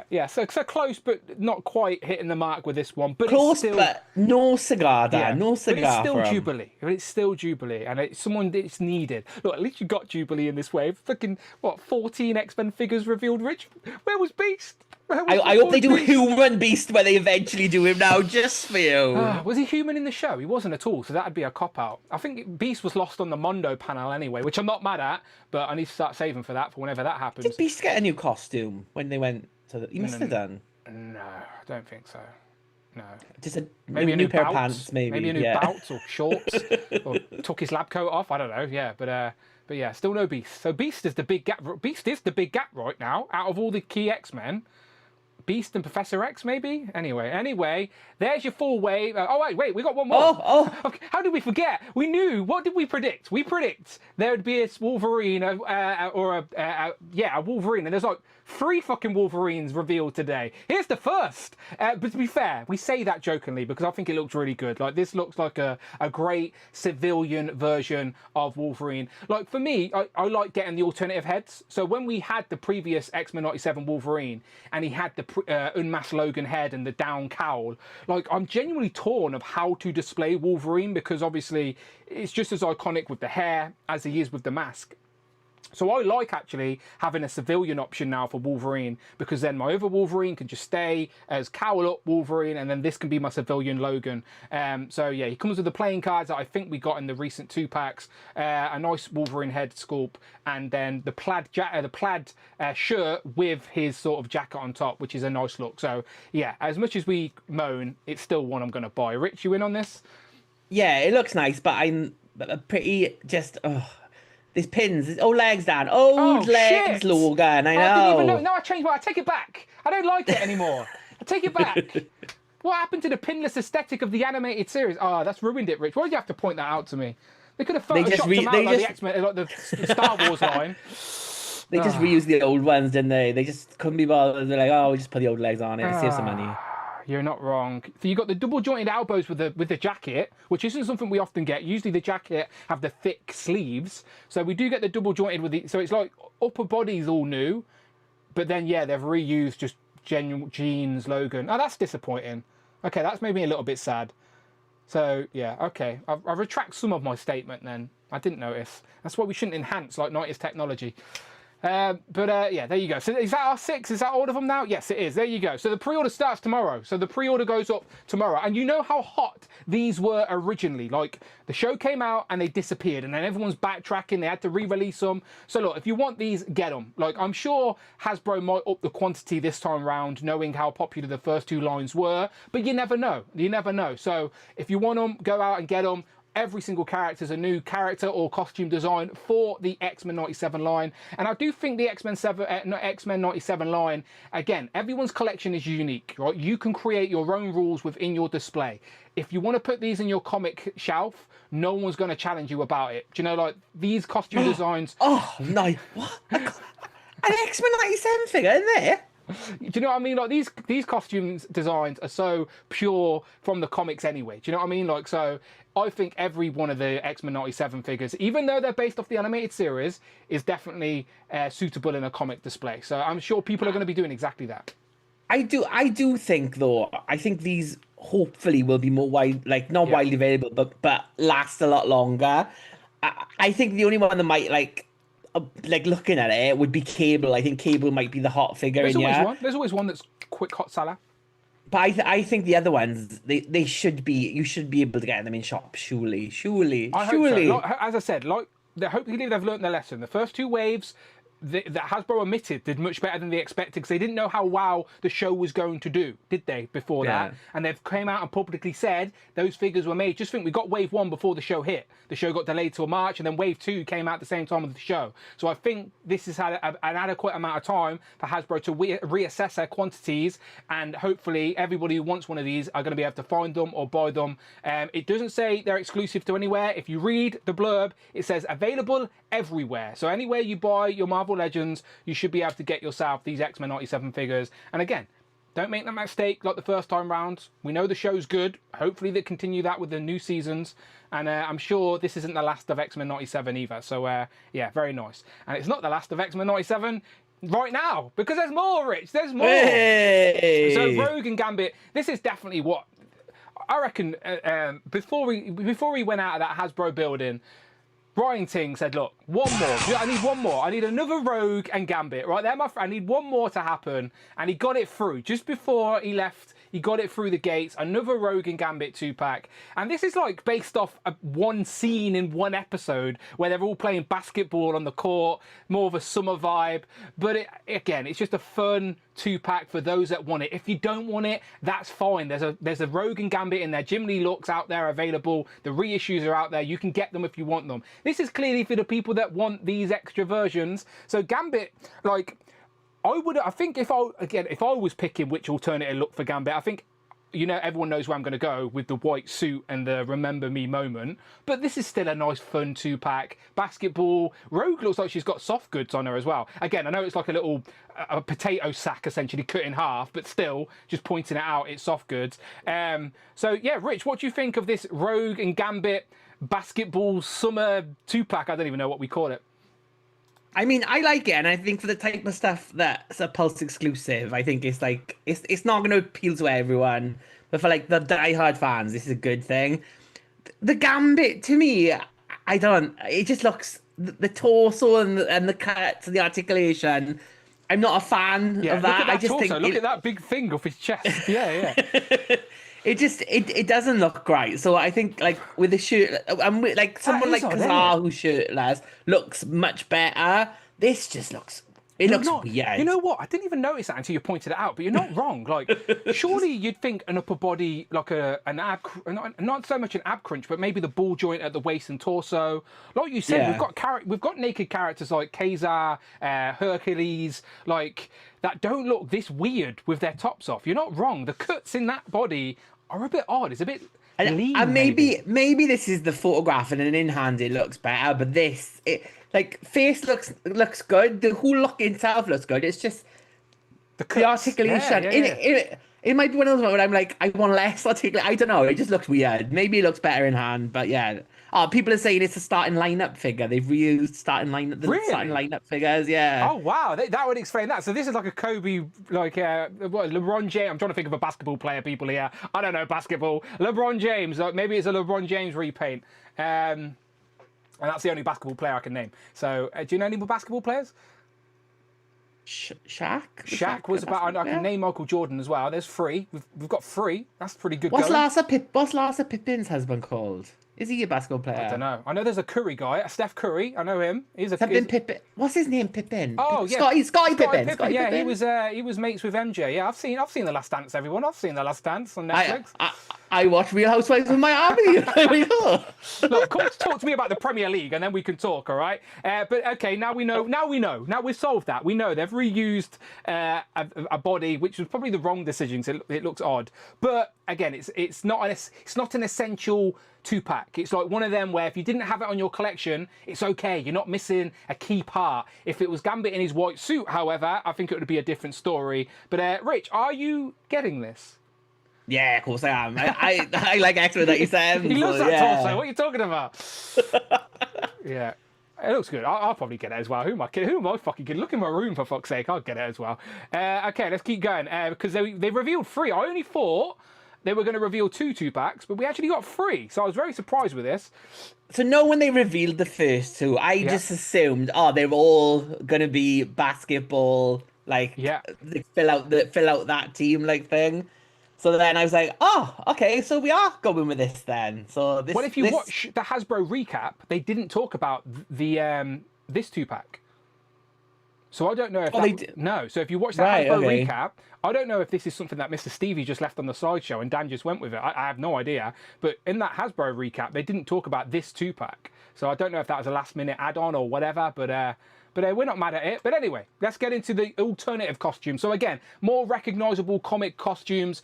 Yeah. So close, but not quite hitting the mark with this one. But close, it's still, but no cigar, Dan. Yeah, no cigar. But it's still Jubilee. It's still Jubilee, and it's someone that's needed. Look, at least you got Jubilee in this wave. Fucking 14 X-Men figures revealed. Rich, where was Beast? I hope they do human Beast where they eventually do him now, just for you. Was he human in the show? He wasn't at all, so that'd be a cop-out. I think Beast was lost on the Mondo panel anyway, which I'm not mad at, but I need to start saving for that for whenever that happens. Did Beast get a new costume when they went to the... He must have done. No, I don't think so. No. Just maybe a new pair of pants, maybe. Maybe a new bouts or shorts, or took his lab coat off, I don't know, yeah, but yeah, still no Beast. So Beast is the big gap. Beast is the big gap right now, out of all the key X-Men. Beast and Professor X, maybe? Anyway, there's your full wave. Wait, we got one more. Okay, how did we forget? We knew. What did we predict? We predict there would be a Wolverine a Wolverine, and there's like 3 fucking Wolverines revealed today. Here's the first. But to be fair, we say that jokingly because I think it looks really good. Like this looks like a great civilian version of Wolverine. Like for me, I like getting the alternative heads. So when we had the previous X-Men '97 Wolverine, and he had the unmasked Logan head and the down cowl, like I'm genuinely torn of how to display Wolverine because obviously it's just as iconic with the hair as he is with the mask. So I like actually having a civilian option now for Wolverine because then my other Wolverine can just stay as cowl up Wolverine and then this can be my civilian Logan. So yeah, he comes with the playing cards that I think we got in the recent 2-packs, a nice Wolverine head sculpt, and then the plaid shirt with his sort of jacket on top, which is a nice look. So yeah, as much as we moan, it's still one I'm going to buy. Rich, you in on this? Yeah, it looks nice, but I'm pretty just... These pins, these old legs, Dan. Old legs, shit. Logan. I know. I didn't even know. No, I changed I take it back. I don't like it anymore. I take it back. What happened to the pinless aesthetic of the animated series? That's ruined it, Rich. Why did you have to point that out to me? They could have photoshopped them out like the X-Men, like the Star Wars line. They just reused the old ones, didn't they? They just couldn't be bothered. They're like, we'll just put the old legs on it and save some money. You're not wrong. So you got the double jointed elbows with the jacket, which isn't something we often get. Usually the jacket have the thick sleeves, so we do get the double jointed with the. So it's like upper body's all new, but then yeah, they've reused just genuine jeans, Logan. Oh, that's disappointing. Okay, that's made me a little bit sad. So yeah, okay, I retract some of my statement then. I didn't notice. That's why we shouldn't enhance like 90s technology. Yeah, there you go. So is that our 6? Is that all of them now? Yes, it is. There you go. So the pre-order starts tomorrow. So the pre-order goes up tomorrow. And you know how hot these were originally. Like, the show came out and they disappeared. And then everyone's backtracking. They had to re-release them. So look, if you want these, get them. Like, I'm sure Hasbro might up the quantity this time round, knowing how popular the first 2 lines were. But you never know. You never know. So if you want them, go out and get them. Every single character is a new character or costume design for the X-Men 97 line. And I do think the X-Men 97 line, again, everyone's collection is unique, right? You can create your own rules within your display. If you want to put these in your comic shelf, no one's going to challenge you about it. Do you know, like, these costume designs... Oh, no. What? An X-Men 97 figure in there? Do you know what I mean? Like, these costumes designs are so pure from the comics anyway. Do you know what I mean? Like, so I think every one of the X-Men 97 figures, even though they're based off the animated series, is definitely suitable in a comic display. So I'm sure people are going to be doing exactly that. I do think, though, I think these hopefully will be more not widely available, but last a lot longer. I think the only one that might like looking at it would be Cable. I think Cable might be the hot figure There's in always here. one. There's always one that's quick hot seller. But I think the other ones, they should be. You should be able to get them in shops. Surely. I hope so. Like, as I said, hopefully they've learned their lesson. The first 2 waves that Hasbro admitted did much better than they expected, because they didn't know how well the show was going to do, did they, before that? And they've came out and publicly said those figures were made. Just think, we got wave 1 before the show hit. The show got delayed till March, and then wave 2 came out at the same time as the show. So I think this has had an adequate amount of time for Hasbro to reassess their quantities, and hopefully everybody who wants one of these are going to be able to find them or buy them. It doesn't say they're exclusive to anywhere. If you read the blurb, it says available everywhere. So anywhere you buy your Marvel Legends, you should be able to get yourself these X-Men 97 figures. And again, don't make that mistake like the first time round. We know the show's good. Hopefully they continue that with the new seasons. And I'm sure this isn't the last of X-Men 97 either. So yeah, very nice. And it's not the last of X-Men 97 right now, because there's more, Rich. There's more. Hey! So Rogue and Gambit, this is definitely what I reckon. Before we went out of that Hasbro building, Brian Ting said, look, one more. I need one more. I need another Rogue and Gambit. Right there, my friend. I need one more to happen. And he got it through. Just before he left, he got it through the gates. Another Rogue and Gambit 2-pack. And this is like based off one scene in one episode where they're all playing basketball on the court. More of a summer vibe. But again, it's just a fun 2-pack for those that want it. If you don't want it, that's fine. There's a Rogue and Gambit in there. Jim Lee looks out there available. The reissues are out there. You can get them if you want them. This is clearly for the people that want these extra versions. So Gambit, like, I think if I was picking which alternative look for Gambit, I think, you know, everyone knows where I'm going to go with the white suit and the remember me moment. But this is still a nice, fun 2-pack. Basketball. Rogue looks like she's got soft goods on her as well. Again, I know it's like a potato sack, essentially, cut in half, but still, just pointing it out, it's soft goods. So, yeah, Rich, what do you think of this Rogue and Gambit basketball summer 2-pack? I don't even know what we call it. I mean, I like it, and I think for the type of stuff that's a Pulse exclusive, I think it's like it's not going to appeal to everyone, but for like the diehard fans, this is a good thing. The Gambit, to me, it just looks, the torso and the cuts and the articulation, I'm not a fan of that. Look at that I just torso. think Look at that big thing off his chest. Yeah. It doesn't look right. So I think, like, with the shirt, and with, like, someone like Kazar who's shirtless looks much better. This just looks weird. You know what? I didn't even notice that until you pointed it out. But you're not wrong. Like, surely you'd think an upper body, like an ab, not so much an ab crunch, but maybe the ball joint at the waist and torso. Like you said, we've got naked characters like Kazar, Hercules, like, that don't look this weird with their tops off. You're not wrong. The cuts in that body are a bit odd. It's a bit lean. And maybe this is the photograph, and in hand it looks better. But face looks good. The whole look itself looks good. It's just the articulation. It might be one of those where I'm like, I want less articulation. I don't know. It just looks weird. Maybe it looks better in hand, but yeah. Oh, people are saying it's a starting lineup figure. They've reused starting lineup figures. Yeah. Oh wow, that would explain that. So this is like a Kobe, like LeBron James. I'm trying to think of a basketball player. People here, I don't know basketball. LeBron James. Maybe it's a LeBron James repaint. And that's the only basketball player I can name. So do you know any more basketball players? Shaq? Shaq was about. I can name Michael Jordan as well. There's 3. We've got 3. That's pretty good. What's Larsa Pippin's husband called? Is he a basketball player? I don't know. I know there's a Curry guy, a Steph Curry. I know him. He's a Pippin. What's his name? Pippin. Oh yeah, Scottie Pippen. Yeah, Pippen. he was mates with MJ. Yeah, I've seen The Last Dance. Everyone, I've seen The Last Dance on Netflix. I watch Real Housewives of Miami. There we go. Look, talk to me about the Premier League, and then we can talk. All right. But okay, now we know. Now we've solved that. We know they've reused a body, which was probably the wrong decision. So it looks odd. But again, it's not an essential 2-pack. It's like one of them where if you didn't have it on your collection, it's okay. You're not missing a key part. If it was Gambit in his white suit, however, I think it would be a different story. But Rich, are you getting this? Yeah, of course I am. I like X-Men 97. He loves that torso. What are you talking about? Yeah. It looks good. I'll probably get it as well. Who am I fucking kidding? Look in my room, for fuck's sake. I'll get it as well. Okay, let's keep going. Because they revealed 3. I only thought they were going to reveal 2 packs, but we actually got 3. So I was very surprised with this. So when they revealed the first 2, I just assumed, they're all going to be basketball, like fill out that team like thing. So then I was like, okay, so we are going with this then. So this. Well, if you watch the Hasbro recap, they didn't talk about the this 2-pack. So I don't know if no. So if you watch the Hasbro recap, I don't know if this is something that Mr. Stevie just left on the sideshow and Dan just went with it. I have no idea. But in that Hasbro recap, they didn't talk about this 2-pack. So I don't know if that was a last-minute add-on or whatever. But we're not mad at it. But anyway, let's get into the alternative costumes. So again, more recognisable comic costumes.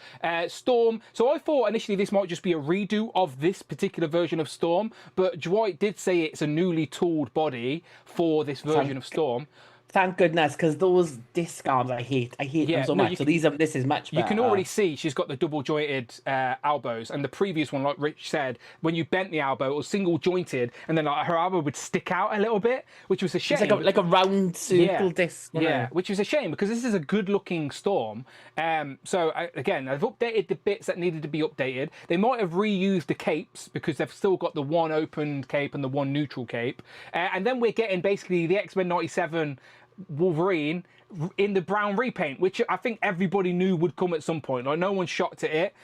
Storm. So I thought initially this might just be a redo of this particular version of Storm. But Dwight did say it's a newly tooled body for this version of Storm. Thank goodness, because those disc arms I hate them so much. So this is much better. You can already see she's got the double jointed elbows, and the previous one, like Rich said, when you bent the elbow, it was single jointed, and then like her elbow would stick out a little bit, which was a shame. It's like a round circle disc. Yeah, which is a shame because this is a good looking Storm. So again, they've updated the bits that needed to be updated. They might have reused the capes because they've still got the one open cape and the one neutral cape, and then we're getting basically the X-Men 97 Wolverine in the brown repaint, which I think everybody knew would come at some point. Like no one's shocked at it.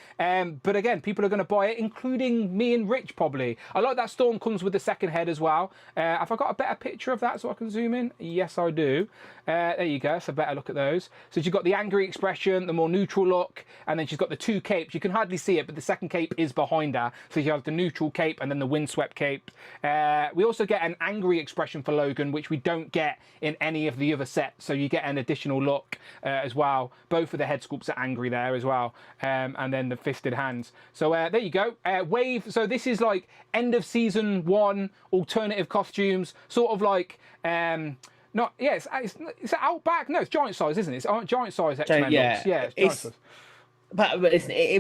But again, people are going to buy it, including me and Rich probably. I like that Storm comes with the second head as well. Have I got a better picture of that so I can zoom in? Yes, I do. There you go. So better look at those. So she's got the angry expression, the more neutral look, and then she's got the 2 capes. You can hardly see it, but the second cape is behind her. So she has the neutral cape and then the windswept cape. We also get an angry expression for Logan, which we don't get in any of the other sets. So you get an additional look as well. Both of the head sculpts are angry there as well. And then the fisted hands. So there you go. Wave. So this is like end of season 1 alternative costumes, sort of like it's Outback. No, it's giant size, isn't it? It's giant size X-Men. Yeah, it's giant size. But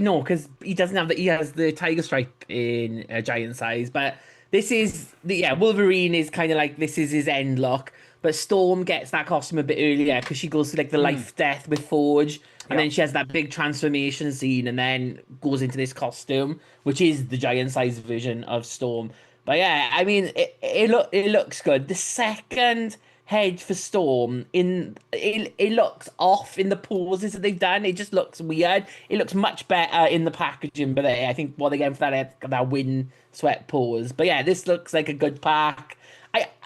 no, because he doesn't have he has the tiger stripe in a giant size. But this is Wolverine is kind of like this is his end look. But Storm gets that costume a bit earlier because she goes through like the life death with Forge, and then she has that big transformation scene, and then goes into this costume, which is the giant size version of Storm. But yeah, I mean, it looks good. The second head for Storm it looks off in the poses that they've done. It just looks weird. It looks much better in the packaging, but I think what they're getting for that wind sweat pose. But yeah, this looks like a good pack.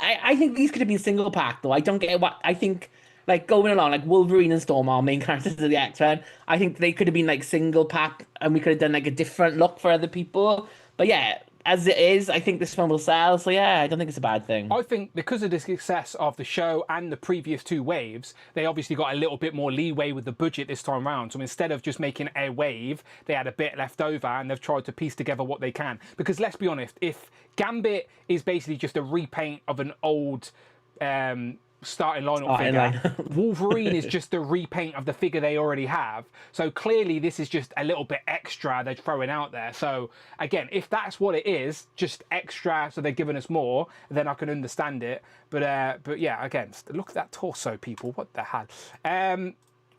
I think these could have been single pack though. I don't get what I think. Like going along, like Wolverine and Storm are main characters of the X-Men. I think they could have been like single pack, and we could have done like a different look for other people. But yeah, as it is, I think this one will sell. So yeah, I don't think it's a bad thing. I think because of the success of the show and the previous 2 waves, they obviously got a little bit more leeway with the budget this time round. So instead of just making a wave, they had a bit left over and they've tried to piece together what they can. Because let's be honest, if Gambit is basically just a repaint of an old starting lineup figure, Wolverine is just a repaint of the figure they already have. So clearly this is just a little bit extra they're throwing out there. So again, if that's what it is, just extra, so they're giving us more, then I can understand it. But yeah, again, look at that torso, people. What the hell?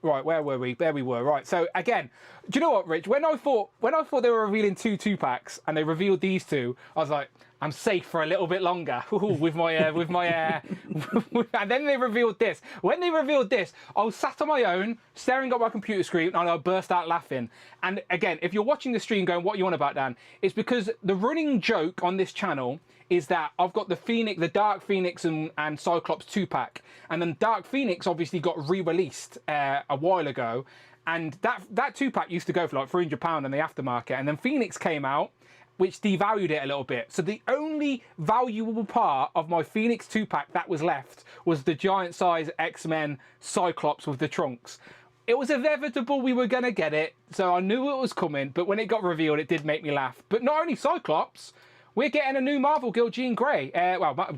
Right, where were we? There we were. Right. So again, do you know what, Rich? When I thought they were revealing 2 packs and they revealed these 2, I was like, I'm safe for a little bit longer with my and then they revealed this. When they revealed this, I was sat on my own, staring at my computer screen, and I burst out laughing. And again, if you're watching the stream going, what are you on about, Dan? It's because the running joke on this channel is that I've got the Dark Phoenix and Cyclops 2-pack. And then Dark Phoenix obviously got re-released a while ago. And that 2-pack used to go for like £300 in the aftermarket. And then Phoenix came out, which devalued it a little bit. So the only valuable part of my Phoenix 2-pack that was left was the giant size X-Men Cyclops with the trunks. It was inevitable we were going to get it, so I knew it was coming, but when it got revealed, it did make me laugh. But not only Cyclops, we're getting a new Marvel Girl, Jean Grey.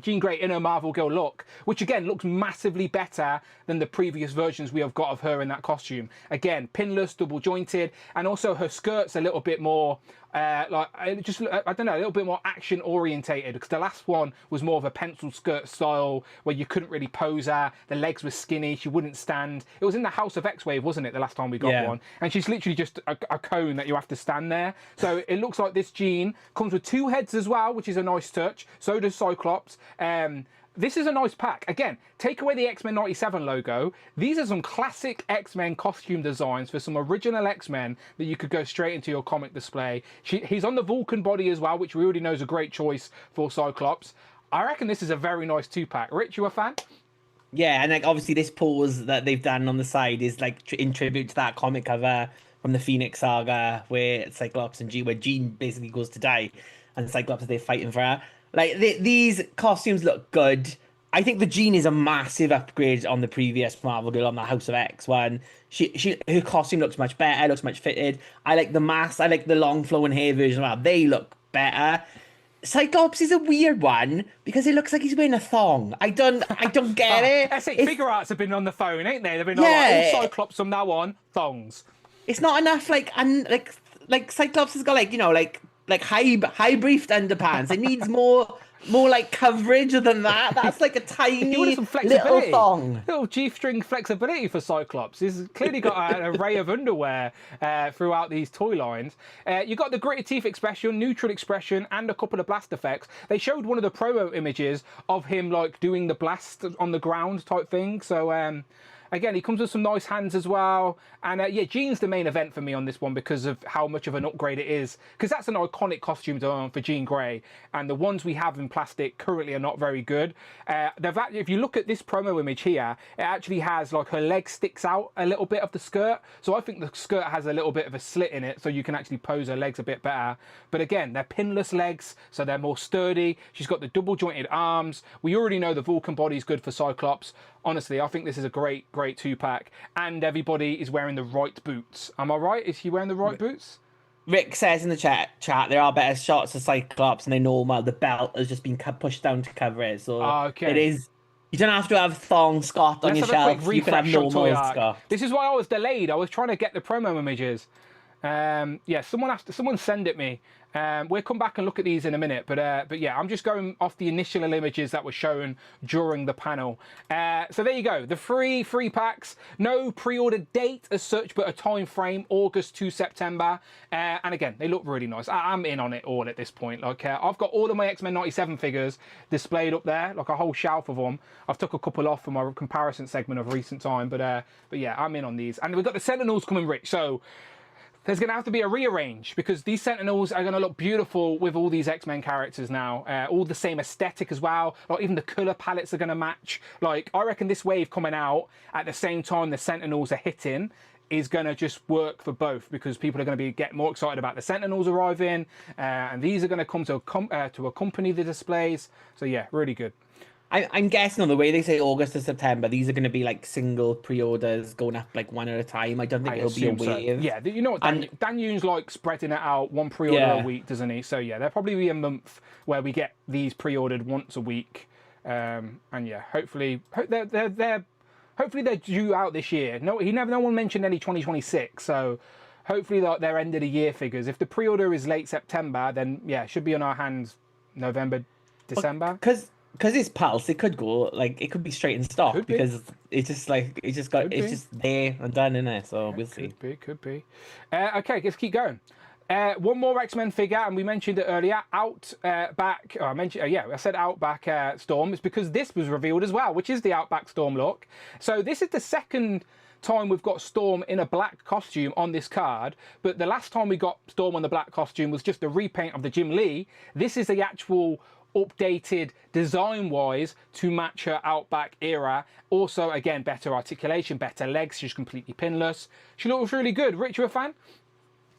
Jean Grey in her Marvel Girl look, which again looks massively better than the previous versions we have got of her in that costume. Again, pinless, double jointed, and also her skirt's a little bit more, I don't know, a little bit more action orientated, because the last one was more of a pencil skirt style where you couldn't really pose her. The legs were skinny, she wouldn't stand. It was in the House of X-Wave, wasn't it, the last time we got one? And she's literally just a cone that you have to stand there. So it looks like this Jean comes with 2 heads as well, which is a nice touch. So does Cyclops. This is a nice pack. Again, take away the X-Men 97 logo. These are some classic X-Men costume designs for some original X-Men that you could go straight into your comic display. He's on the Vulcan body as well, which we already know is a great choice for Cyclops. I reckon this is a very nice 2-pack. Rich, you a fan? Yeah, and like obviously this pose that they've done on the side is like in tribute to that comic cover from the Phoenix saga where Cyclops and Jean, where Jean basically goes to die, and Cyclops they're fighting for her. Like these costumes look good. I think the Jean is a massive upgrade on the previous Marvel Girl on the House of X one. Her costume looks much better, looks much fitted. I like the mask. I like the long flowing hair version. Well, they look better. Cyclops is a weird one because it looks like he's wearing a thong. I don't get it. I see. Figure Arts have been on the phone, ain't they? They've been all Cyclops from now on thongs. It's not enough. Like Cyclops has got like high briefed underpants. It needs more like coverage than that. That's like a tiny little thong. Little G-string flexibility for Cyclops. He's clearly got an array of underwear throughout these toy lines. You got the gritted teeth expression, neutral expression, and a couple of blast effects. They showed one of the promo images of him like doing the blast on the ground type thing. So again, he comes with some nice hands as well. And yeah, Jean's the main event for me on this one because of how much of an upgrade it is. Because that's an iconic costume design for Jean Grey. And the ones we have in plastic currently are not very good. If you look at this promo image here, it actually has like her leg sticks out a little bit of the skirt. So I think the skirt has a little bit of a slit in it so you can actually pose her legs a bit better. But again, they're pinless legs, so they're more sturdy. She's got the double jointed arms. We already know the Vulcan body is good for Cyclops. Honestly, I think this is a great 2-pack. And everybody is wearing the right boots. Am I right? Is he wearing the right boots? Rick says in the chat there are better shots of Cyclops and they normal. The belt has just been pushed down to cover it. So it is. You don't have to have thong Scott on your shelf. You can have normal Scott. This is why I was delayed. I was trying to get the promo images. Yeah, someone send it me. We'll come back and look at these in a minute, but yeah, I'm just going off the initial images that were shown during the panel. So there you go, the free packs. No pre-order date as such, but a time frame, August to September. And again, they look really nice. I'm in on it all at this point. Like I've got all of my X-Men 97 figures displayed up there, like a whole shelf of them. I've took a couple off for my comparison segment of recent time, but yeah, I'm in on these. And we've got the Sentinels coming, Rich. So there's going to have to be a rearrange because these Sentinels are going to look beautiful with all these X-Men characters now. All the same aesthetic as well. Like even the colour palettes are going to match. Like I reckon this wave coming out at the same time the Sentinels are hitting is going to just work for both because people are going to get more excited about the Sentinels arriving. And these are going to come to accompany the displays. So yeah, really good. I'm guessing on the way they say August to September, these are going to be like single pre-orders going up like one at a time. I don't think it'll be a wave. So. Yeah, you know what Dan Yoon's like spreading it out one pre-order a week, doesn't he? So yeah, there'll probably be a month where we get these pre-ordered once a week. And yeah, hopefully they're due out this year. No one mentioned any 2026, so hopefully they're end of the year figures. If the pre-order is late September, then yeah, it should be on our hands November, December. Because it's Pulse, it could go like it could be straight in stock because it's just there and done in it. So we'll see. Could be. Okay, let's keep going. One more X-Men figure, and we mentioned it earlier. Outback. I said Outback Storm. It's because this was revealed as well, which is the Outback Storm look. So this is the second time we've got Storm in a black costume on this card, but the last time we got Storm on the black costume was just a repaint of the Jim Lee. This is the actual updated design-wise to match her Outback era. Also, again, better articulation, better legs. She's completely pinless. She looks really good. Rich, you a fan?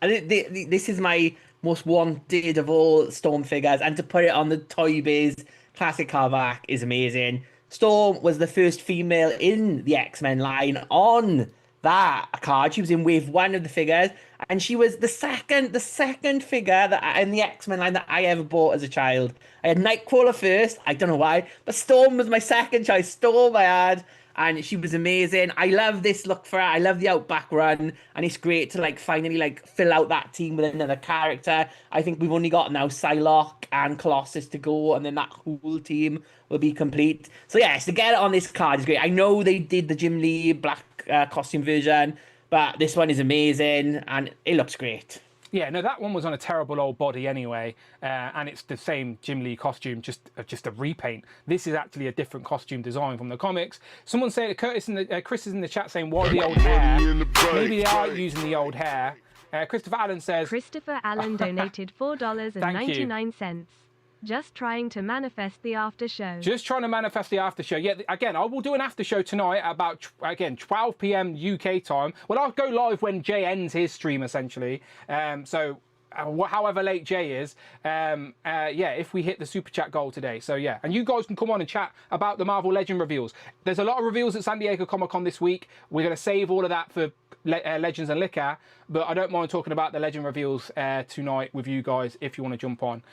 And this is my most wanted of all Storm figures, and to put it on the Toy Biz classic hardback is amazing. Storm was the first female in the X-Men line on that card. She was in wave 1 of the figures, and she was the second figure that in the X-Men line that I ever bought as a child. I had Nightcrawler first, I don't know why, but Storm was my second choice. Storm I had, and she was amazing. I love this look for her. I love the Outback run, and it's great to finally fill out that team with another character. I think we've only got now Psylocke and Colossus to go, and then that whole team will be complete. So yes, to get it on this card is great. I know they did the Jim Lee black costume version, but this one is amazing, and it looks great. Yeah, no, that one was on a terrible old body anyway, and it's the same Jim Lee costume, just a repaint. This is actually a different costume design from the comics. Someone said, Chris is in the chat saying, why the old hair? Maybe they are using the old hair. Christopher Allen says... Christopher Allen donated $4.99. Just trying to manifest the after show. Just trying to manifest the after show. Yeah, again, I will do an after show tonight at about, 12 p.m. UK time. Well, I'll go live when Jay ends his stream, essentially. However late Jay is, if we hit the super chat goal today. So yeah, and you guys can come on and chat about the Marvel Legend reveals. There's a lot of reveals at San Diego Comic-Con this week. We're going to save all of that for Legends and Liquor, but I don't mind talking about the Legend reveals tonight with you guys if you want to jump on.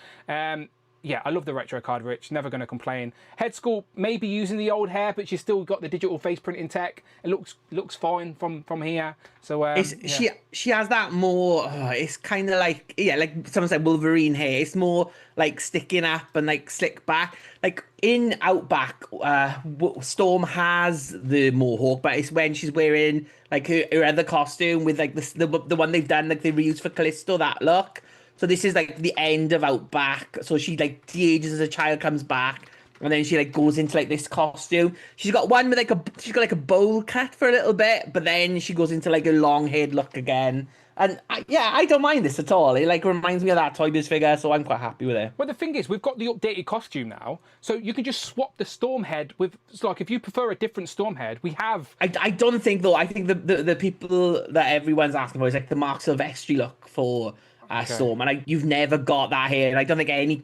Yeah, I love the retro card, Rich. Never going to complain. Head sculpt, maybe using the old hair, but she's still got the digital face printing tech. It looks fine from here. So she has that more. It's kind of like someone said Wolverine hair. It's more like sticking up and like slick back. Like in Outback, Storm has the mohawk, but it's when she's wearing like her other costume with like the one they've done, like they reused for Callisto, that look. So this is like the end of Outback. So she like de-ages as a child, comes back, and then she like goes into like this costume. She's got one with she's got a bowl cut for a little bit, but then she goes into like a long haired look again. And I don't mind this at all. It like reminds me of that Toy Biz figure, so I'm quite happy with it. Well, the thing is, we've got the updated costume now, so you can just swap the Storm head with. It's like if you prefer a different Storm head, we have. I don't think though. I think the people that everyone's asking for is like the Mark Silvestri look for. Storm, and you've never got that hair. I don't think any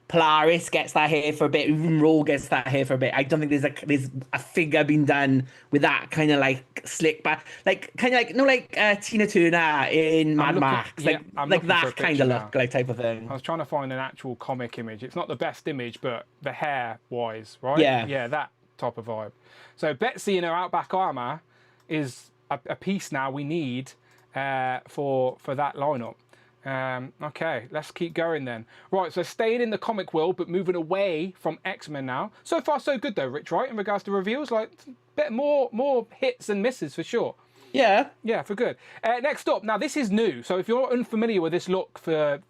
Polaris gets that hair for a bit. Even Rogue gets that hair for a bit. I don't think there's a figure being done with that kind of like slick back, Tina Turner in Mad Max, like that kind of look, like type of thing. I was trying to find an actual comic image. It's not the best image, but the hair wise, right? Yeah, that type of vibe. So Betsy in her Outback armor is a piece now we need for that lineup. Okay, let's keep going then. Right, so staying in the comic world, but moving away from X-Men now. So far, so good though, Rich, right? In regards to reveals, like a bit more hits and misses for sure. Yeah, for good. Next up, now this is new. So if you're unfamiliar with this look for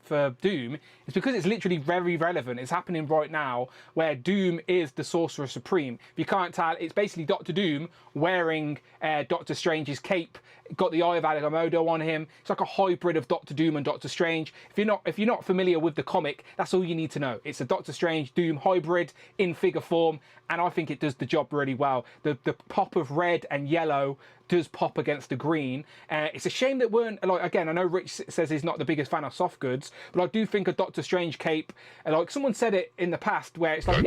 Doom, it's because it's literally very relevant. It's happening right now where Doom is the Sorcerer Supreme. If you can't tell, it's basically Doctor Doom wearing Doctor Strange's cape. Got the Eye of Agamotto on him. It's like a hybrid of Doctor Doom and Doctor Strange. If you're not familiar with the comic, that's all you need to know. It's a Doctor Strange Doom hybrid in figure form, and I think it does the job really well. The pop of red and yellow does pop against the green. It's a shame that weren't, like, again, I know Rich says he's not the biggest fan of soft goods, but I do think a Doctor Strange cape, like someone said it in the past, where it's like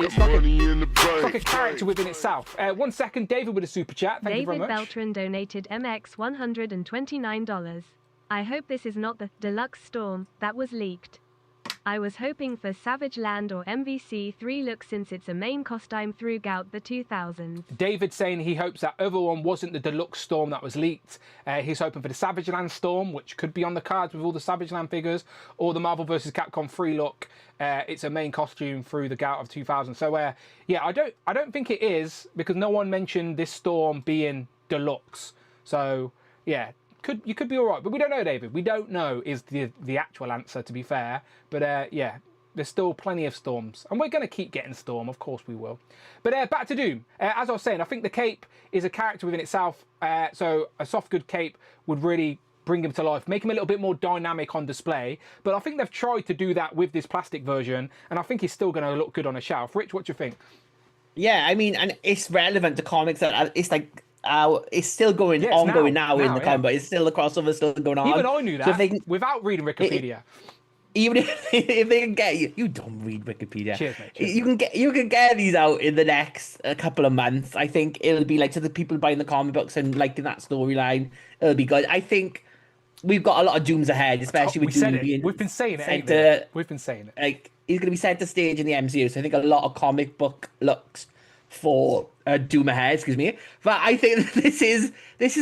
a character within itself. 1 second, David with a super chat. Thank you very much. David Beltran donated MX $129. I hope this is not the Deluxe Storm that was leaked. I was hoping for Savage Land or MVC3 look since it's a main costume throughout the 2000s. David saying he hopes that other one wasn't the Deluxe Storm that was leaked. He's hoping for the Savage Land Storm, which could be on the cards with all the Savage Land figures, or the Marvel vs. Capcom 3 look. It's a main costume through the gout of 2000. So yeah, I don't think it is, because no one mentioned this Storm being Deluxe. So yeah, you could be all right, but we don't know, David. We don't know is the actual answer, to be fair. But yeah, there's still plenty of storms, and we're going to keep getting Storm, of course we will. But back to Doom. As I was saying, I think the cape is a character within itself, so a soft good cape would really bring him to life, make him a little bit more dynamic on display. But I think they've tried to do that with this plastic version, and I think he's still going to look good on a shelf. Rich, what do you think? Yeah, I mean, and it's relevant to comics. That it's like it's still ongoing now in the comic. It's still the crossover still going on. Even I knew that so without reading Wikipedia. Even if they can get you don't read Wikipedia. Cheers, mate. Cheers. You can get these out in the next couple of months. I think it'll be like to the people buying the comic books and liking that storyline. It'll be good. I think we've got a lot of Dooms ahead, especially with Doom being. We've been saying it. We've been saying it. Like he's going to be center stage in the MCU, so I think a lot of comic book looks for Doom ahead. Excuse me, but I think this is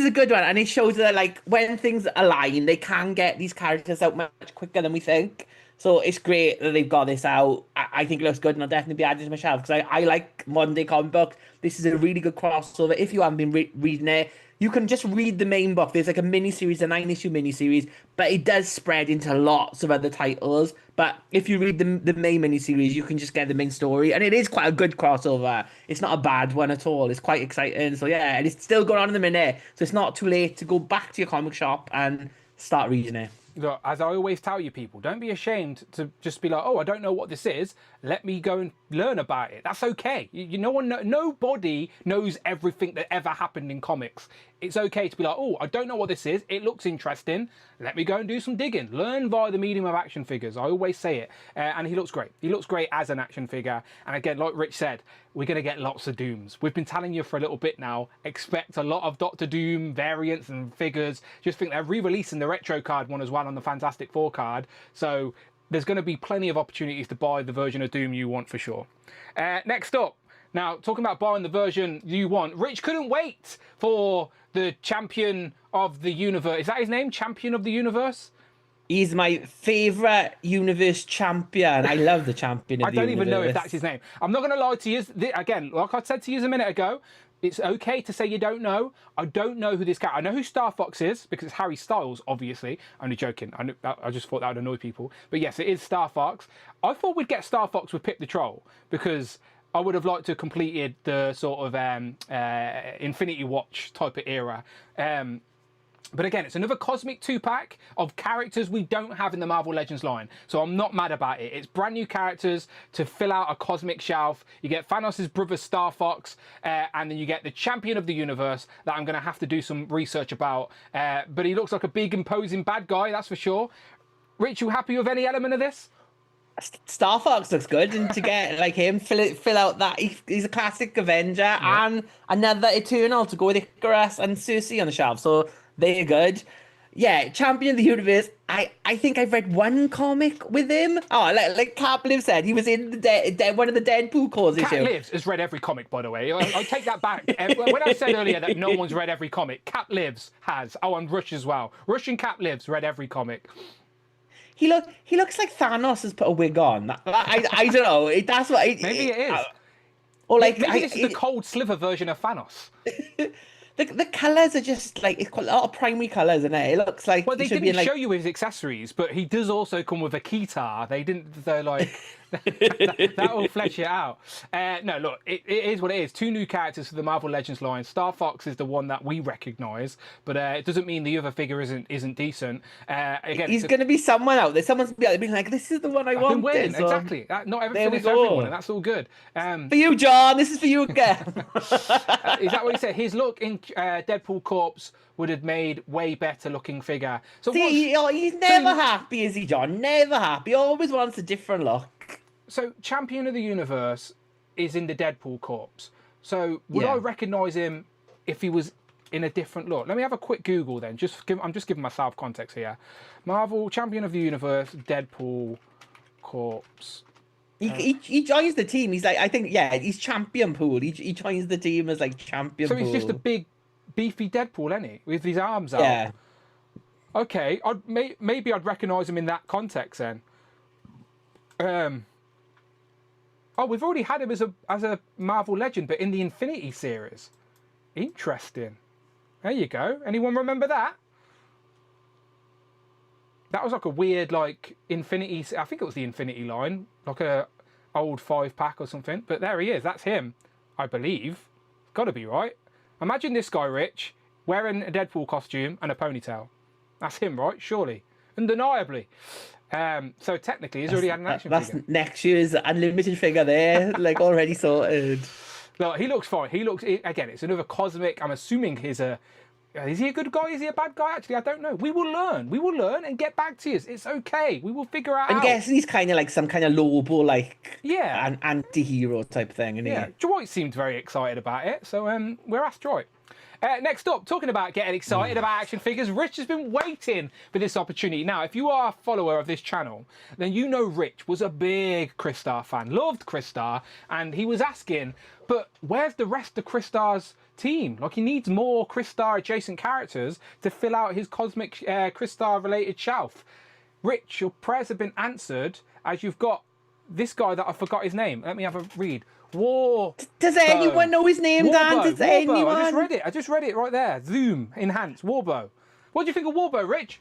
a good one, and it shows that like when things align, they can get these characters out much quicker than we think. So it's great that they've got this out. I think it looks good, and I'll definitely be adding it to my shelf because I like modern day comic books. This is a really good crossover. If you haven't been reading it, you can just read the main book. There's like a mini-series, a 9-issue mini-series, but it does spread into lots of other titles. But if you read the main mini-series, you can just get the main story. And it is quite a good crossover. It's not a bad one at all. It's quite exciting. So yeah, and it's still going on in the minute. So it's not too late to go back to your comic shop and start reading it. Look, as I always tell you people, don't be ashamed to just be like, oh, I don't know what this is. Let me go and learn about it. That's okay. Nobody knows everything that ever happened in comics. It's okay to be like, oh, I don't know what this is. It looks interesting. Let me go and do some digging. Learn via the medium of action figures. I always say it. And he looks great. He looks great as an action figure. And again, like Rich said, we're going to get lots of Dooms. We've been telling you for a little bit now. Expect a lot of Doctor Doom variants and figures. Just think they're re-releasing the retro card one as well on the Fantastic Four card. So there's going to be plenty of opportunities to buy the version of Doom you want for sure. Next up, now talking about buying the version you want, Rich couldn't wait for the Champion of the Universe. Is that his name? Champion of the Universe? He's my favourite universe champion. I love the Champion of the Universe. I don't even know if that's his name. I'm not going to lie to you. Again, like I said to you a minute ago, it's okay to say you don't know. I don't know who this guy. I know who Star Fox is because it's Harry Styles, obviously. Only joking. I just thought that would annoy people. But yes, it is Star Fox. I thought we'd get Star Fox with Pip the Troll because I would have liked to have completed the sort of Infinity Watch type of era. But again, it's another Cosmic 2-pack of characters we don't have in the Marvel Legends line. So I'm not mad about it. It's brand new characters to fill out a Cosmic shelf. You get Thanos' brother Star Fox, and then you get the Champion of the Universe that I'm going to have to do some research about. But he looks like a big, imposing bad guy, that's for sure. Rich, you happy with any element of this? Star Fox looks good, and to get like him fill out that he's a classic Avenger and another Eternal to go with Icarus and Cersei on the shelf. So they're good. Yeah, Champion of the Universe. I think I've read one comic with him. Oh, like Cap Lives said, he was in the one of the Deadpool calls issue. Cap Lives has read every comic, by the way. I take that back. When I said earlier that no one's read every comic, Cap Lives has. Oh, and Rush as well. Rush and Cap Lives read every comic. He looks like Thanos has put a wig on. I don't know. That's what. Maybe it is. Or like maybe this is the cold sliver version of Thanos. The colours are just like it's got a lot of primary colours in it. It looks like. Well, they didn't show you his accessories, but he does also come with a keytar. They didn't. They're like that will flesh it out. No, look, it is what it is. 2 new characters for the Marvel Legends line. Star Fox is the one that we recognise, but it doesn't mean the other figure isn't decent. Again, he's going to be someone out there. Someone's going to be like, "This is the one I want." Exactly. Not everything is everyone, and that's all good. For you, John. This is for you again. Is that what he said? His look in Deadpool Corpse would have made way better looking figure. So he's never happy, is he, John? Never happy. He always wants a different look. So Champion of the Universe is in the Deadpool Corpse. So would I recognise him if he was in a different look? Let me have a quick Google then. I'm just giving myself context here. Marvel Champion of the Universe, Deadpool Corpse. He joins the team. He's like, I think, he's Champion Pool. He joins the team as like Champion Pool. So he's just a big, beefy Deadpool, isn't he? With his arms out. Yeah. Okay, maybe I'd recognise him in that context then. Oh, we've already had him as a Marvel Legend, but in the Infinity series. Interesting. There you go. Anyone remember that? That was like a weird, like, Infinity... I think it was the Infinity line. Like a old 5-pack or something. But there he is. That's him, I believe. Got to be right. Imagine this guy, Rich, wearing a Deadpool costume and a ponytail. That's him, right? Surely. Undeniably. So technically, he's already had an action figure. That's next year's unlimited figure there. Like, already sorted. No, he looks fine. He looks... Again, it's another cosmic... I'm assuming he's a... Is he a good guy? Is he a bad guy? Actually, I don't know. We will learn. We will learn and get back to you. It's okay. We will figure out. I'm guessing he's kind of like some kind of Lobo, like, yeah, an anti-hero type thing, isn't yeah. he? Droid seemed very excited about it, so we're asked Droid. Next up, talking about getting excited about action figures, Rich has been waiting for this opportunity. Now, if you are a follower of this channel, then you know Rich was a big Crystar fan, loved Crystar, and he was asking, but where's the rest of Crystar's team? Like, he needs more Crystar adjacent characters to fill out his cosmic Crystar related shelf. Rich, your prayers have been answered, as you've got this guy that I forgot his name. Let me have a read. Does anyone know his name, Dan? Does anyone? I just read it right there. Zoom, enhance, Warbow. What do you think of Warbow, Rich?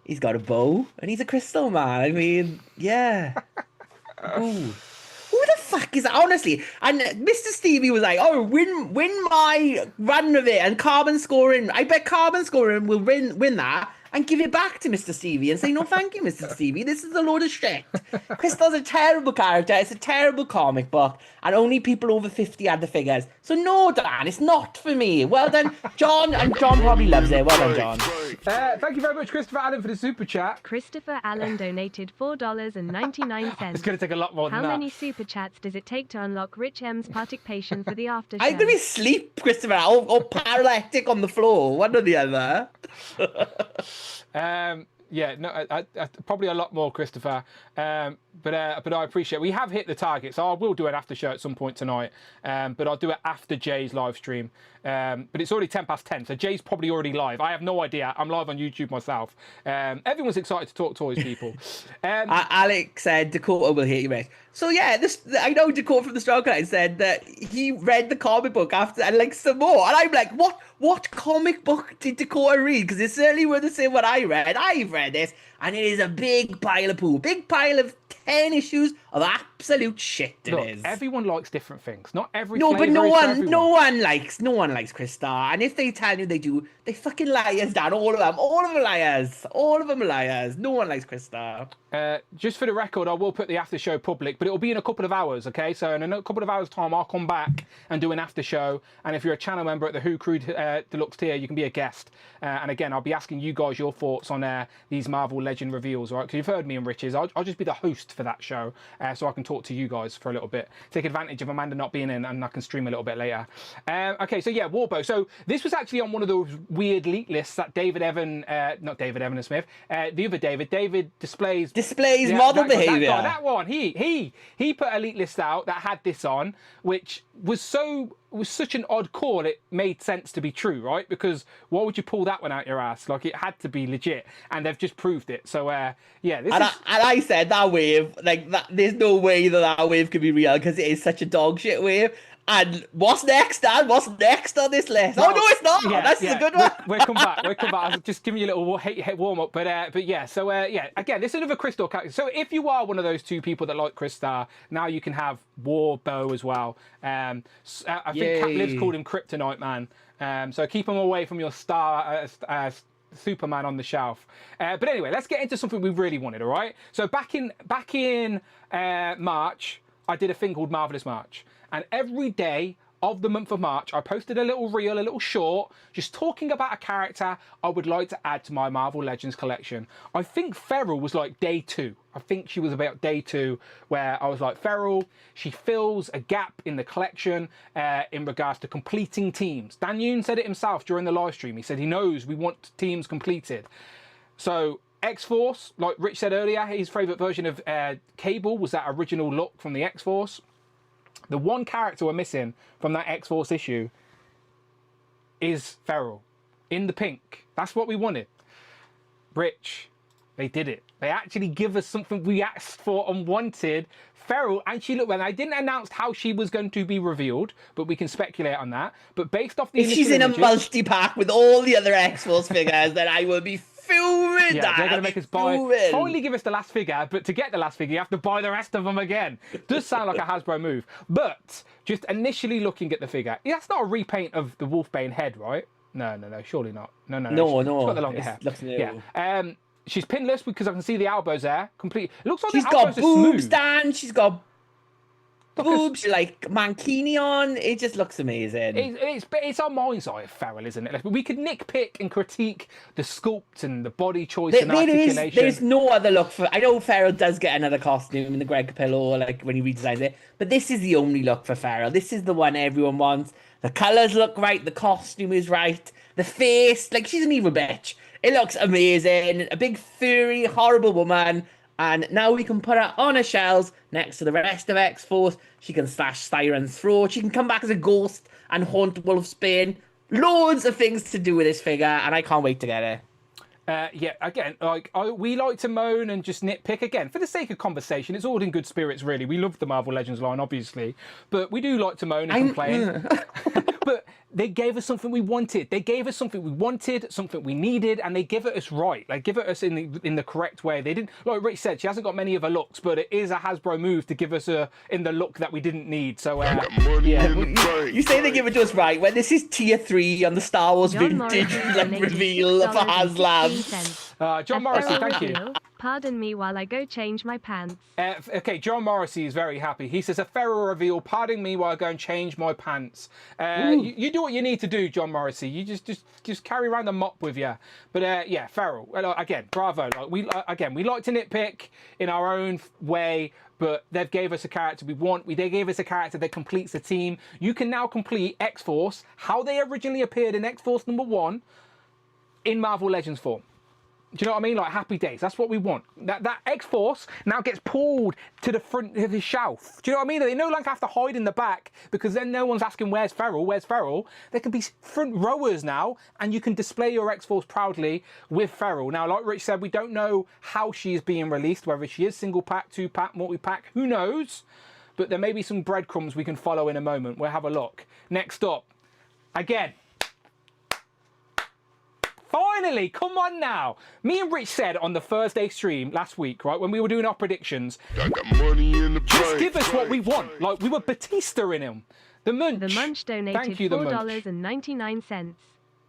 He's got a bow and he's a crystal man. I mean, yeah. Ooh. Who the fuck is that? Honestly, and Mr. Stevie was like, "Oh, win my run of it and carbon scoring. I bet carbon scoring will win that." And give it back to Mr. Stevie and say, no, thank you, Mr. Stevie. This is a load of shit. Crystal's a terrible character. It's a terrible comic book. And only people over 50 had the figures. So no, Dan, it's not for me. Well done, John. And John probably loves it. Well done, John. Thank you very much, Christopher Allen, for the super chat. Christopher Allen donated $4.99. It's going to take a lot more than that. How many super chats does it take to unlock Rich M's participation for the after show? I'm going to be asleep, Christopher, or paralytic on the floor. One or the other. Yeah, no, I probably a lot more, Christopher. But I appreciate it. We have hit the target, so I will do an after show at some point tonight. But I'll do it after Jay's live stream. But it's already 10:10, so Jay's probably already live. I have no idea. I'm live on YouTube myself. Everyone's excited to talk toys, people. Alex said Dakota will hate you, mate. So yeah, I know Dakota from the Strong Line said that he read the comic book after and like some more, and I'm like, what comic book did Dakota read? Because it's certainly worth the same what I read. I've read this, and it is a big pile of poo, big pile of 10 issues of absolute shit. Look, is. Everyone likes different things. Not every no, but no one likes Crystar. And if they tell you they do, they fucking liars, Dan. All of them liars. All of them liars. No one likes Crystar. Just for the record, I will put the after show public, but it'll be in a couple of hours, okay? So in a couple of hours' time, I'll come back and do an after show. And if you're a channel member at the Who Crew Deluxe tier, you can be a guest. And again, I'll be asking you guys your thoughts on these Marvel Legend reveals, right? Because you've heard me and Rich's. I'll just be the host for that show, so I can talk to you guys for a little bit. Take advantage of Amanda not being in, and I can stream a little bit later. Okay, so yeah, Warbow. So this was actually on one of those weird leak lists that not David Evan Smith, the other David displays model behavior. That one. He put a leak list out that had this on, which was such an odd call. It made sense to be true, right? Because why would you pull that one out your ass? Like, it had to be legit, and they've just proved it. So yeah, I said that wave, like that. There's no way that wave could be real because it is such a dog shit wave. And what's next, Dan? What's next on this list? Well, oh no, it's not. Yeah, that's a good one. We'll come back. I was just giving you a little warm up, but yeah. So yeah, again, this is another Crystal character. So if you are one of those two people that like Crystar, now you can have Warbow as well. I think Cat Lives called him Kryptonite Man. So keep him away from your Superman on the shelf. But anyway, let's get into something we really wanted. All right. So back in March, I did a thing called Marvelous March. And every day of the month of March, I posted a little reel, a little short, just talking about a character I would like to add to my Marvel Legends collection. I think Feral was like day 2. I think she was about day 2, where I was like, Feral, she fills a gap in the collection in regards to completing teams. Dan Yoon said it himself during the live stream. He said he knows we want teams completed. So X-Force, like Rich said earlier, his favourite version of Cable was that original look from the X-Force. The one character we're missing from that X-Force issue is Feral in the pink. That's what we wanted. Rich, they did it. They actually give us something we asked for and wanted. Feral, and she looked, when I didn't announce how she was going to be revealed, but we can speculate on that. But based off the if she's in a multi-pack with all the other X-Force figures, then I will be fuming. fuming, Yeah, Dad. they're going to make us buy. Fuming. Finally, give us the last figure, but to get the last figure, you have to buy the rest of them again. Does sound like a Hasbro move, but just initially looking at the figure, that's not a repaint of the Wolfbane head, right? No, surely not. No. No, She's got the longer it hair. looks new. Yeah. She's pinless because I can see the elbows there. Complete. It looks like She's the got elbows are boobs, smooth. Dan. She's got Look, boobs, like mankini on. It just looks amazing. It's our mind's eye of Farrell, isn't it? We could nitpick and critique the sculpt and the body choice and articulation. There's no other look for. I know Farrell does get another costume in the Greg Capullo, like when he redesigns it, but this is the only look for Farrell. This is the one everyone wants. The colors look right. The costume is right. The face, like she's an evil bitch. It looks amazing. A big furry, horrible woman. And now we can put her on her shelves next to the rest of X-Force. She can slash Siren's throat. She can come back as a ghost and haunt Wolfsbane. Loads of things to do with this figure, and I can't wait to get it. Yeah, again, we like to moan and just nitpick. Again, for the sake of conversation, it's all in good spirits, really. We love the Marvel Legends line, obviously, but we do like to moan and complain. But they gave us something we wanted. They gave us something we wanted, something we needed, and they give it us right. They give it us in the correct way. They didn't, like Rich said, she hasn't got many of her looks, but it is a Hasbro move to give us in the look that we didn't need. So yeah, you say they give it to us right when this is tier 3 on the Star Wars John vintage Morrison like, donated reveal for HasLab. $6.16. John Morrissey, Farrell thank you. reveal, pardon me while I go change my pants. Okay, John Morrissey is very happy. He says, a Ferrell reveal, pardon me while I go and change my pants. You do what you need to do, John Morrissey. You just carry around the mop with you. But yeah, Ferrell, again, bravo. We like to nitpick in our own way, but they've gave us a character we want. They gave us a character that completes the team. You can now complete X-Force, how they originally appeared in X-Force #1, in Marvel Legends form. Do you know what I mean? Like Happy Days. That's what we want. That X-Force now gets pulled to the front of the shelf. Do you know what I mean? They no longer have to hide in the back because then no one's asking, where's Ferrell? Where's Ferrell? They can be front rowers now, and you can display your X-Force proudly with Ferrell. Now, like Rich said, we don't know how she is being released, whether she is single pack, 2-pack, multi-pack, who knows? But there may be some breadcrumbs we can follow in a moment. We'll have a look. Next up, again, finally, come on now. Me and Rich said on the Thursday stream last week, right, when we were doing our predictions, I got money in the just bank, give us what we want. Like, we were Batista in him. The Munch. The Munch donated Thank you, the Munch. $4.99.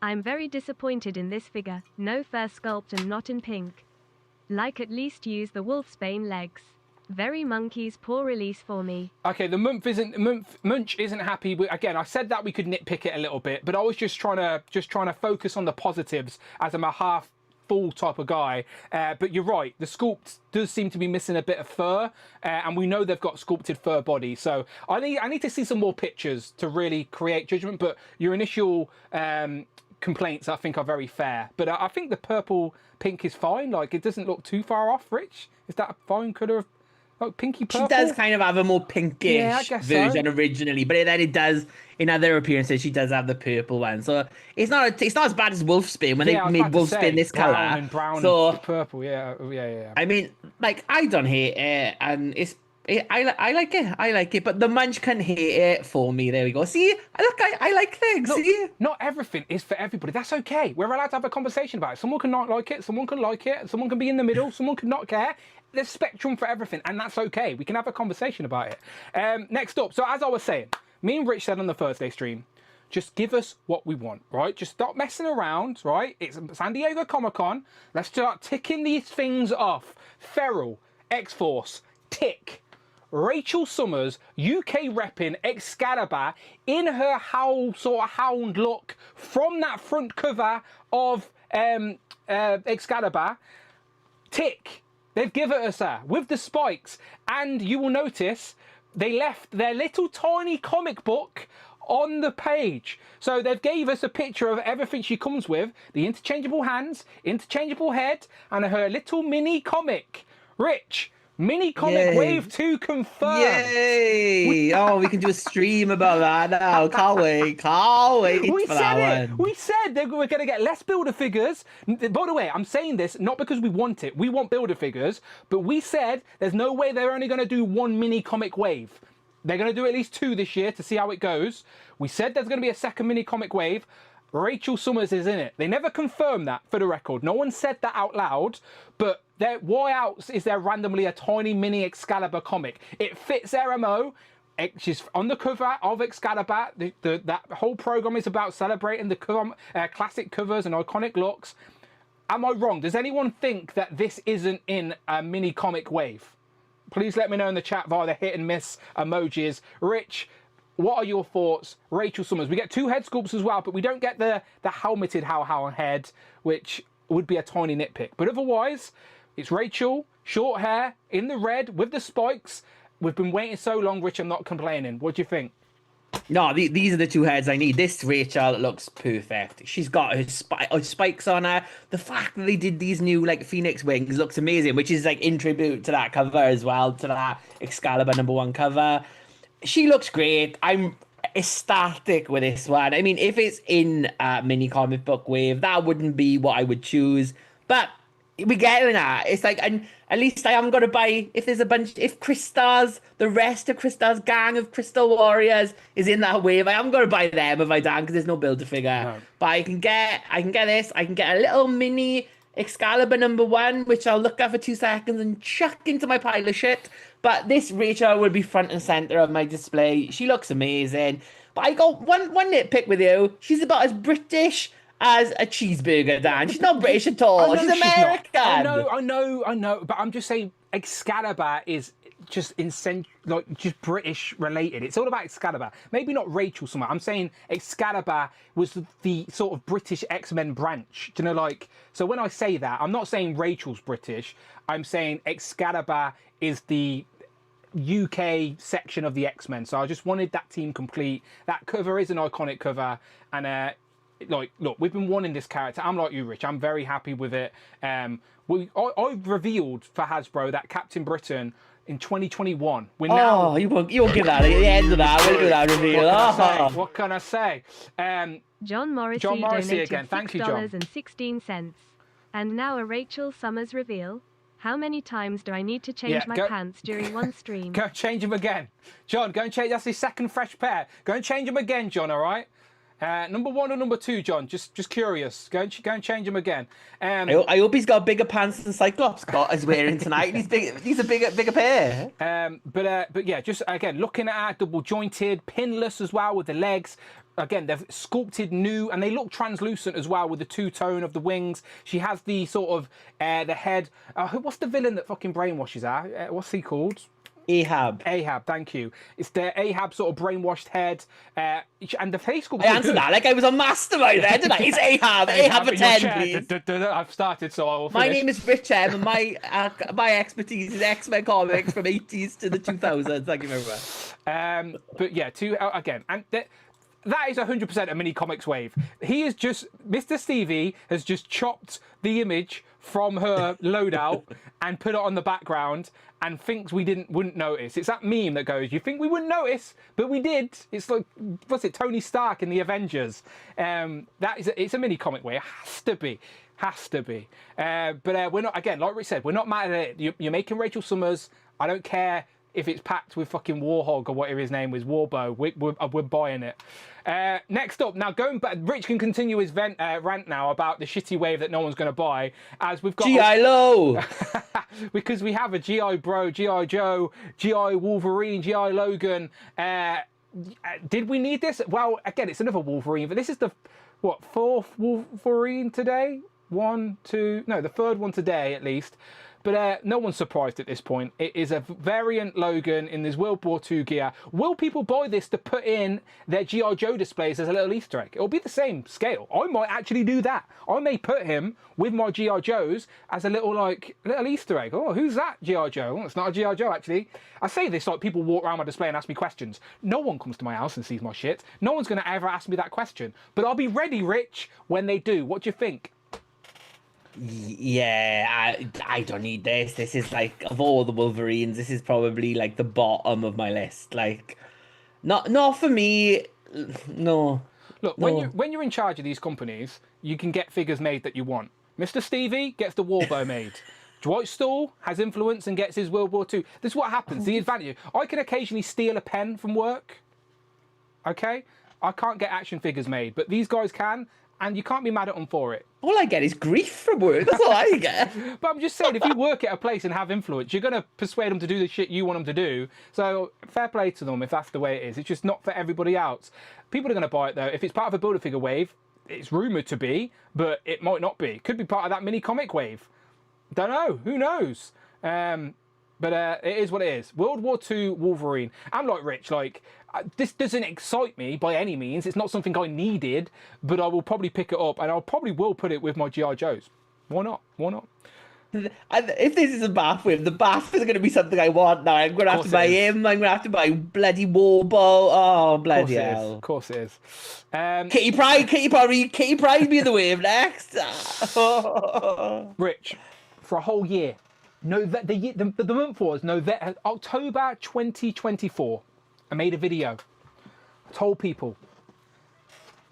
I'm very disappointed in this figure. No fur sculpt and not in pink. Like at least use the Wolfsbane legs. Very Monkey's poor release for me. Okay, the Munch isn't happy with, again, I said that we could nitpick it a little bit, but I was just trying to focus on the positives as I'm a half full type of guy. But you're right, the sculpt does seem to be missing a bit of fur, and we know they've got sculpted fur body. So I need to see some more pictures to really create judgment. But your initial complaints, I think, are very fair. But I think the purple pink is fine. Like, it doesn't look too far off. Rich, is that a fine colour of, like, pinky purple? She does kind of have a more pinkish version originally, but then it does in other appearances. She does have the purple one, so it's not as bad as Wolfsbane when they made Wolfsbane this color. Brown so purple, yeah. I mean, like, I don't hate it, and I like it. I like it, but the Munch can hate it for me. There we go. See, look, I like things. Look, see, not everything is for everybody. That's okay. We're allowed to have a conversation about it. Someone can not like it. Someone can like it. Someone can be in the middle. Someone can not care. There's spectrum for everything, and that's okay. We can have a conversation about it. Next up, so as I was saying, me and Rich said on the Thursday stream, just give us what we want, right? Just stop messing around, right? It's San Diego Comic-Con. Let's start ticking these things off. Ferrell, X-Force, tick. Rachel Summers, UK repping Excalibur in her hound look from that front cover of Excalibur. Tick. They've given us her with the spikes, and you will notice they left their little tiny comic book on the page. So they've gave us a picture of everything she comes with, the interchangeable hands, interchangeable head, and her little mini comic. Rich, mini comic Wave 2 confirmed. Yay! We can do a stream about that now. Can't wait We for said that it. one. We said that we're going to get less Builder figures. By the way, I'm saying this not because we want it. We want Builder figures, but we said there's no way they're only going to do one mini comic wave. They're going to do at least 2 this year to see how it goes. We said there's going to be a second mini comic wave. Rachel Summers is in it. They never confirmed that, for the record. No one said that out loud, but why else is there randomly a tiny mini Excalibur comic? It fits their MO. She's on the cover of Excalibur. That whole program is about celebrating the classic covers and iconic looks. Am I wrong? Does anyone think that this isn't in a mini comic wave? Please let me know in the chat via the hit and miss emojis. Rich, what are your thoughts? Rachel Summers. We get 2 head sculpts as well, but we don't get the helmeted How head, which would be a tiny nitpick. But otherwise, it's Rachel, short hair, in the red, with the spikes. We've been waiting so long, Rich, I'm not complaining. What do you think? No, these are the 2 heads I need. This Rachel looks perfect. She's got her spikes on her. The fact that they did these new like Phoenix wings looks amazing, which is like in tribute to that cover as well, to that Excalibur #1 cover. She looks great. I'm ecstatic with this one. I mean, if it's in a mini comic book wave, that wouldn't be what I would choose. But we get that. It's like, and at least I am going to buy, if there's a bunch, if Crystal's, the rest of Crystal's gang of Crystal Warriors is in that wave, I am going to buy them if I can, because there's no Build-A-Figure. No. But I can get this. I can get a little mini Excalibur #1, which I'll look at for 2 seconds and chuck into my pile of shit. But this Rachel will be front and center of my display. She looks amazing. But I got one nitpick with you. She's about as British as a cheeseburger, Dan. She's not British at all. She's American. I know. But I'm just saying Excalibur is just just British related. It's all about Excalibur. Maybe not Rachel Summers. I'm saying Excalibur was the sort of British X-Men branch. Do you know, like, so when I say that, I'm not saying Rachel's British. I'm saying Excalibur is the UK section of the X-Men. So I just wanted that team complete. That cover is an iconic cover, and like, look, we've been wanting this character. I'm like you, Rich. I'm very happy with it. I revealed for Hasbro that Captain Britain in 2021. You won't give that at the end of that. We'll do that reveal. What can I say? John Morrissey donated again. Thank you, John. $6.16. And now a Rachel Summers reveal. How many times do I need to change my pants during one stream? Go and change them again. John, go and change. That's his second fresh pair. Go and change them again, John, all right? #1 or #2, John? Just curious. Go and change them again. I hope he's got bigger pants than Cyclops is wearing tonight. He's a bigger pair. But yeah, just again looking at double jointed, pinless as well with the legs. Again, they've sculpted new, and they look translucent as well with the 2-tone of the wings. She has the sort of the head. What's the villain that fucking brainwashes her? What's he called? Ahab, thank you. It's the Ahab sort of brainwashed head, and the face sculpt. I answered that like I was a mastermind there, didn't I? It's Ahab. Ahab for 10, please. I've started, so I'll finish. My name is Rich M, and my expertise is X-Men comics from 80s to the 2000s. Thank you very much. But yeah, again, and that is 100% a mini comics wave. Mr. Stevie has just chopped the image from her loadout and put it on the background and thinks we wouldn't notice. It's that meme that goes, you think we wouldn't notice, but we did. It's like, what's it, Tony Stark in the Avengers. It's a mini comic wave. It has to be. But we're not, again, like Rich said, we're not mad at it. You're making Rachel Summers. I don't care if it's packed with fucking Warhog or whatever his name was, Warbow. We're buying it. Next up, now going back, Rich can continue his rant now about the shitty wave that no one's going to buy, as we've got G.I. Low, because we have a G.I. Bro, G.I. Joe, G.I. Wolverine, G.I. Logan. Did we need this? Well, again, it's another Wolverine, but this is the fourth Wolverine today? The third one today at least. But no one's surprised at this point. It is a variant Logan in this World War II gear. Will people buy this to put in their G.I. Joe displays as a little Easter egg? It'll be the same scale. I might actually do that. I may put him with my G.I. Joes as a little Easter egg. Oh, who's that G.I. Joe? Oh, it's not a G.I. Joe, actually. I say this like people walk around my display and ask me questions. No one comes to my house and sees my shit. No one's going to ever ask me that question. But I'll be ready, Rich, when they do. What do you think? Yeah, I don't need this. This is like, of all the Wolverines, this is probably like the bottom of my list. Like, not for me. No. Look, when you're in charge of these companies, you can get figures made that you want. Mr. Stevie gets the Warbow made. Dwight Stahl has influence and gets his World War II. This is what happens. The advantage. I can occasionally steal a pen from work. Okay? I can't get action figures made, but these guys can, and you can't be mad at them for it. All I get is grief from work. That's all I get. But I'm just saying, if you work at a place and have influence, you're going to persuade them to do the shit you want them to do. So fair play to them if that's the way it is. It's just not for everybody else. People are going to buy it, though. If it's part of a Build-A-Figure wave, it's rumoured to be, but it might not be. Could be part of that mini comic wave. Don't know. Who knows? But it is what it is. World War II Wolverine. I'm like Rich, like, this doesn't excite me by any means. It's not something I needed, but I will probably pick it up, and I probably will put it with my G.I. Joes. Why not? Why not? If this is a bath wave, the bath is going to be something I want now. I'm going to have to buy him. I'm going to have to buy bloody Warbow. Oh, bloody hell. Of course it is. Kitty Pryde be the wave next. Rich, for a whole year, the month was October 2024. I made a video. I told people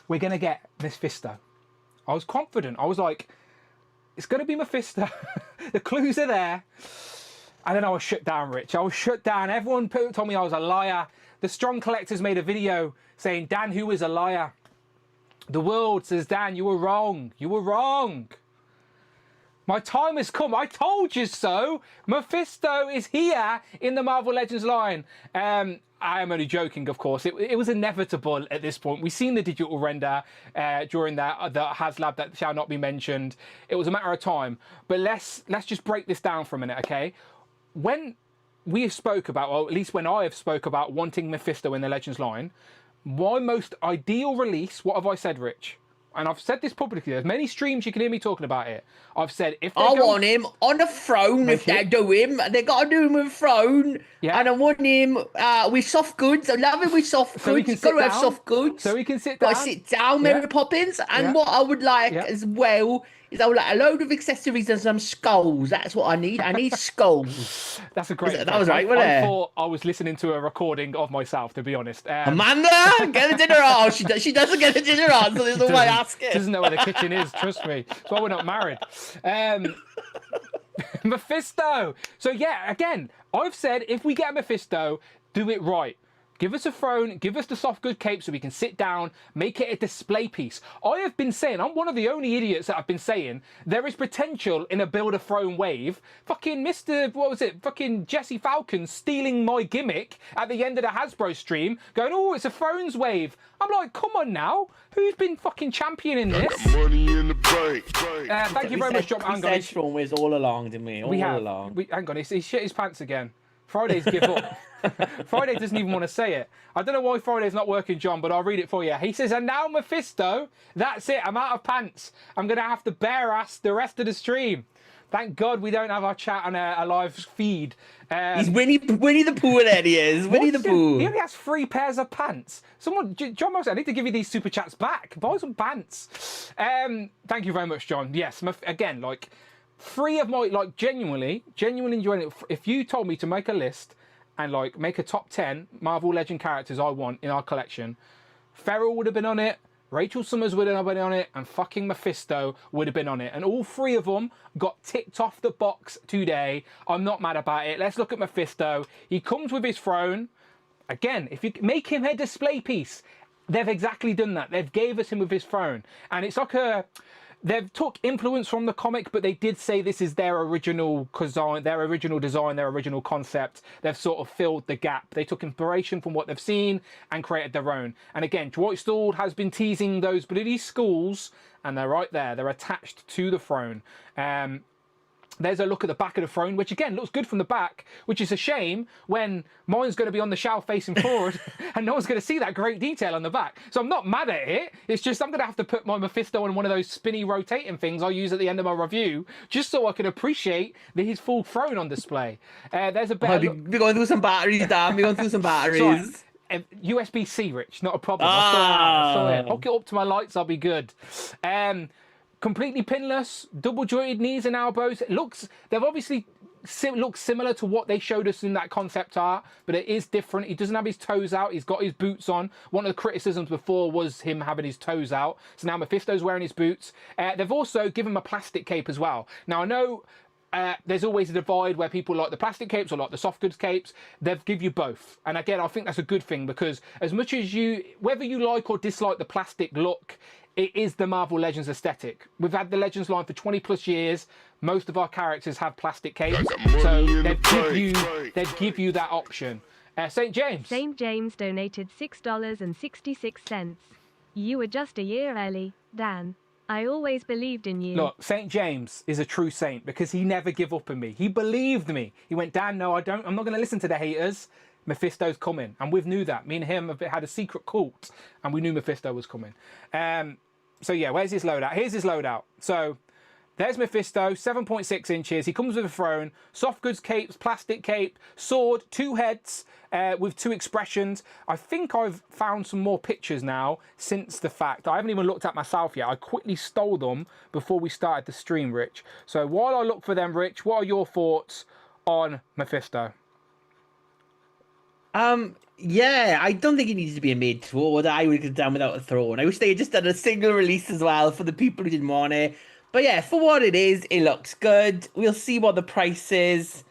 we're gonna get Mephisto. I was confident. I was like, it's gonna be Mephisto. The clues are there. And then I was shut down, Rich. I was shut down. Everyone told me I was a liar. The Strong Collectors made a video saying, Dan, who is a liar? The world says, Dan, you were wrong. You were wrong. My time has come. I told you so. Mephisto is here in the Marvel Legends line. I am only joking, of course. It was inevitable at this point. We've seen the digital render during the HasLab that shall not be mentioned. It was a matter of time. But let's just break this down for a minute, okay? When we spoke about, or at least when I have spoke about wanting Mephisto in the Legends line, my most ideal release, what have I said, Rich? And I've said this publicly. There's many streams you can hear me talking about it. I've said if I want him on a throne. If they do him, they got to do him with a throne. Yeah. And I want him with soft goods. I love him with soft goods. You've got to have soft goods. So he can sit down. Got to sit down, Mary Poppins. And what I would like as well is I would like a load of accessories and some skulls. That's what I need. I need skulls. That's a great. That was right, wasn't it? I thought I was listening to a recording of myself, to be honest. Amanda, get the dinner on. She doesn't get the dinner on, so there's no way asking. Doesn't know where the kitchen is. Trust me. That's why we're not married. Mephisto. So yeah, again, I've said if we get a Mephisto, do it right. Give us a throne, give us the soft good cape so we can sit down, make it a display piece. I have been saying, I'm one of the only idiots that have been saying, there is potential in a build a throne wave. Fucking fucking Jesse Falcon stealing my gimmick at the end of the Hasbro stream, going, oh, it's a thrones wave. I'm like, come on now. Who's been fucking championing this? Money in the bank. Thank you very much, John. We said throne waves all along, didn't we? All along. Hang on, he shit his pants again. Friday's give up. Friday doesn't even want to say it. I don't know why Friday's not working, John, but I'll read it for you. He says, and now Mephisto, that's it, I'm out of pants. I'm going to have to bare ass the rest of the stream. Thank God we don't have our chat on a live feed. He's Winnie the Pooh there, he is. Winnie the Pooh. He only has 3 pairs of pants. John Moss, I need to give you these super chats back. Buy some pants. Thank you very much, John. Yes, again, like, 3 of my, like, genuinely enjoying it. If you told me to make a list and, like, make a top 10 Marvel Legend characters I want in our collection, Ferrell would have been on it, Rachel Summers would have been on it, and fucking Mephisto would have been on it. And all 3 of them got ticked off the box today. I'm not mad about it. Let's look at Mephisto. He comes with his throne. Again, if you make him a display piece, they've exactly done that. They've gave us him with his throne. And it's like they've took influence from the comic, but they did say this is their original design, their original concept. They've sort of filled the gap. They took inspiration from what they've seen and created their own. And again, Dwight Stahl has been teasing those bloody skulls, and they're right there. They're attached to the throne. There's a look at the back of the throne, which again looks good from the back, which is a shame when mine's going to be on the shelf facing forward and no one's going to see that great detail on the back. So I'm not mad at it. It's just I'm going to have to put my Mephisto on one of those spinny rotating things I use at the end of my review, just so I can appreciate his full throne on display. There's a better. We're going through some batteries, Dan. We're going through some batteries. USB-C, Rich, not a problem. I saw it. Hook it up to my lights, I'll be good. Completely pinless, double jointed knees and elbows. They've obviously look similar to what they showed us in that concept art, but it is different. He doesn't have his toes out. He's got his boots on. One of the criticisms before was him having his toes out. So now Mephisto's wearing his boots. They've also given him a plastic cape as well. Now I know there's always a divide where people like the plastic capes or like the soft goods capes. They've give you both. And again, I think that's a good thing, because as much as whether you like or dislike the plastic look, it is the Marvel Legends aesthetic. We've had the Legends line for 20 plus years. Most of our characters have plastic capes, so they'd give you that option. St. James. St. James donated $6.66. You were just a year early, Dan. I always believed in you. Look, St. James is a true saint because he never gave up on me. He believed me. He went, Dan, no, I'm not going to listen to the haters. Mephisto's coming. And we knew that. Me and him have had a secret cult and we knew Mephisto was coming. So yeah, where's his loadout? Here's his loadout. So there's Mephisto, 7.6 inches. He comes with a throne, soft goods capes, plastic cape, sword, 2 heads with 2 expressions. I think I've found some more pictures now since the fact. I haven't even looked at myself yet. I quickly stole them before we started the stream, Rich. So while I look for them, Rich, what are your thoughts on Mephisto? Yeah, I don't think it needs to be a made to order. I would have done without a throne. I wish they had just done a single release as well for the people who didn't want it. But yeah, for what it is, it looks good. We'll see what the price is.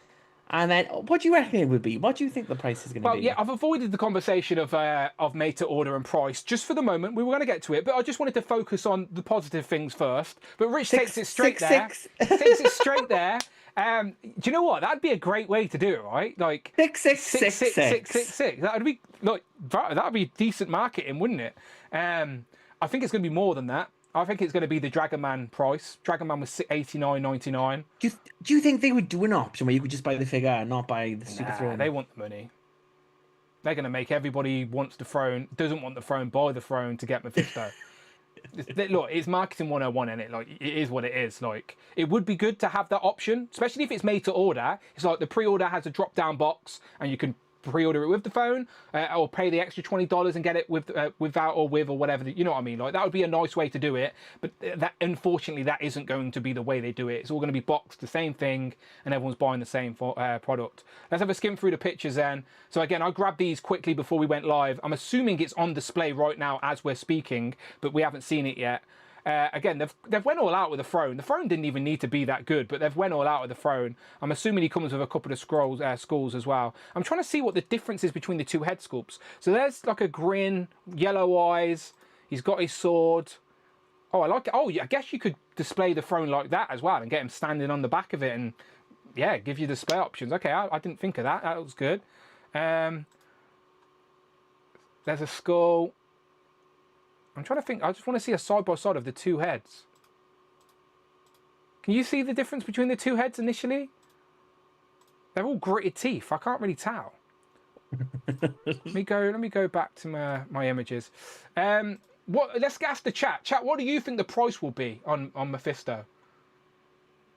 And then, what do you reckon it would be? What do you think the price is going to be? Well, yeah, I've avoided the conversation of made to order and price just for the moment. We were going to get to it, but I just wanted to focus on the positive things first. But Rich takes it straight there. Takes it straight there. Do you know what? That'd be a great way to do it, right? Like 666. That'd be like that'd be decent marketing, wouldn't it? I think it's going to be more than that. I think it's going to be the Dragon Man price. Dragon Man was $89.99. Do you think they would do an option where you could just buy the figure and not buy the super throne? They want the money. They're going to make everybody wants the throne, doesn't want the throne, buy the throne to get Mephisto. Look, it's marketing 101, isn't it? Like, it is what it is. Like, it would be good to have that option, especially if it's made to order. It's like the pre-order has a drop-down box, and you can pre-order it with the phone, or pay the extra $20 and get it without or with or whatever. You know what I mean? Like, that would be a nice way to do it. But that, unfortunately, that isn't going to be the way they do it. It's all going to be boxed the same thing, and everyone's buying the same product. Let's have a skim through the pictures then. So again, I grabbed these quickly before we went live. I'm assuming it's on display right now as we're speaking, but we haven't seen it yet. Again, they've went all out with the throne. The throne didn't even need to be that good, but they've went all out with the throne. I'm assuming he comes with a couple of skulls as well. I'm trying to see what the difference is between the 2 head sculpts. So there's like a grin, yellow eyes. He's got his sword. Oh, I like it. Oh, yeah, I guess you could display the throne like that as well and get him standing on the back of it and, yeah, give you display options. Okay, I didn't think of that. That looks good. There's a skull. I'm trying to think. I just want to see a side-by-side of the 2 heads. Can you see the difference between the 2 heads initially? They're all gritted teeth. I can't really tell. Let me go back to my images. Let's ask the chat. Chat, what do you think the price will be on Mephisto?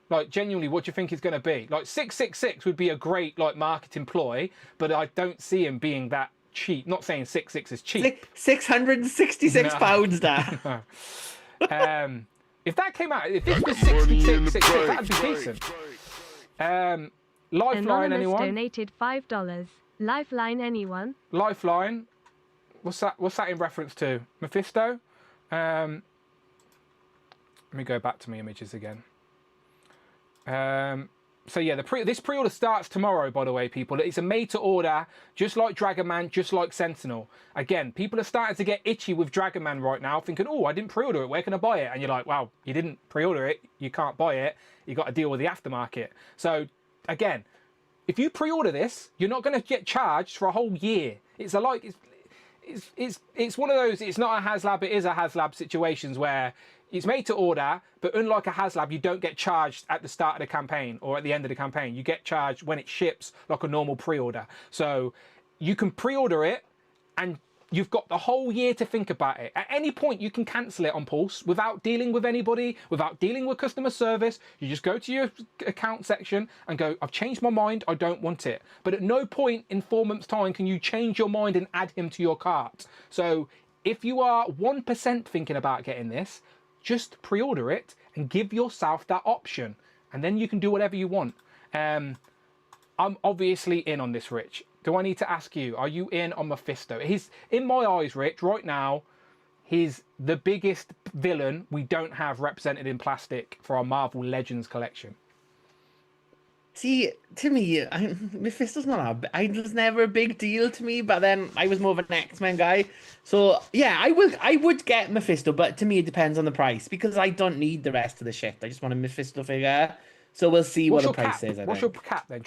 Like, genuinely, what do you think it's going to be? Like, 666 would be a great like marketing ploy, but I don't see him being that cheap. Not saying 6.6 is cheap. £666 now. If that came out, if this was 66, that'd be decent. Lifeline, anyone? Donated $5. Lifeline, anyone? Lifeline. What's that in reference to? Mephisto. Let me go back to my images again. So yeah, this pre-order starts tomorrow, by the way, people. It's a made-to-order, just like Dragon Man, just like Sentinel. Again, people are starting to get itchy with Dragon Man right now, thinking, oh, I didn't pre-order it, where can I buy it? And you're like, wow, you didn't pre-order it, you can't buy it, you got to deal with the aftermarket. So, again, if you pre-order this, you're not going to get charged for a whole year. It's one of those, it's not a HasLab, it is a HasLab situations where it's made to order, but unlike a HasLab, you don't get charged at the start of the campaign or at the end of the campaign. You get charged when it ships like a normal pre-order. So you can pre-order it and you've got the whole year to think about it. At any point, you can cancel it on Pulse without dealing with anybody, without dealing with customer service. You just go to your account section and go, I've changed my mind, I don't want it. But at no point in 4 months' time can you change your mind and add him to your cart. So if you are 1% thinking about getting this, just pre-order it and give yourself that option. And then you can do whatever you want. I'm obviously in on this, Rich. Do I need to ask you, are you in on Mephisto? He's, in my eyes, Rich, right now, he's the biggest villain we don't have represented in plastic for our Marvel Legends collection. See, to me, Mephisto's not I was never a big deal to me, but then I was more of an X-Men guy. So yeah, I would get Mephisto, but to me it depends on the price because I don't need the rest of the shit. I just want a Mephisto figure. So we'll see what What's the your price cap? is, I What's your think. cap then?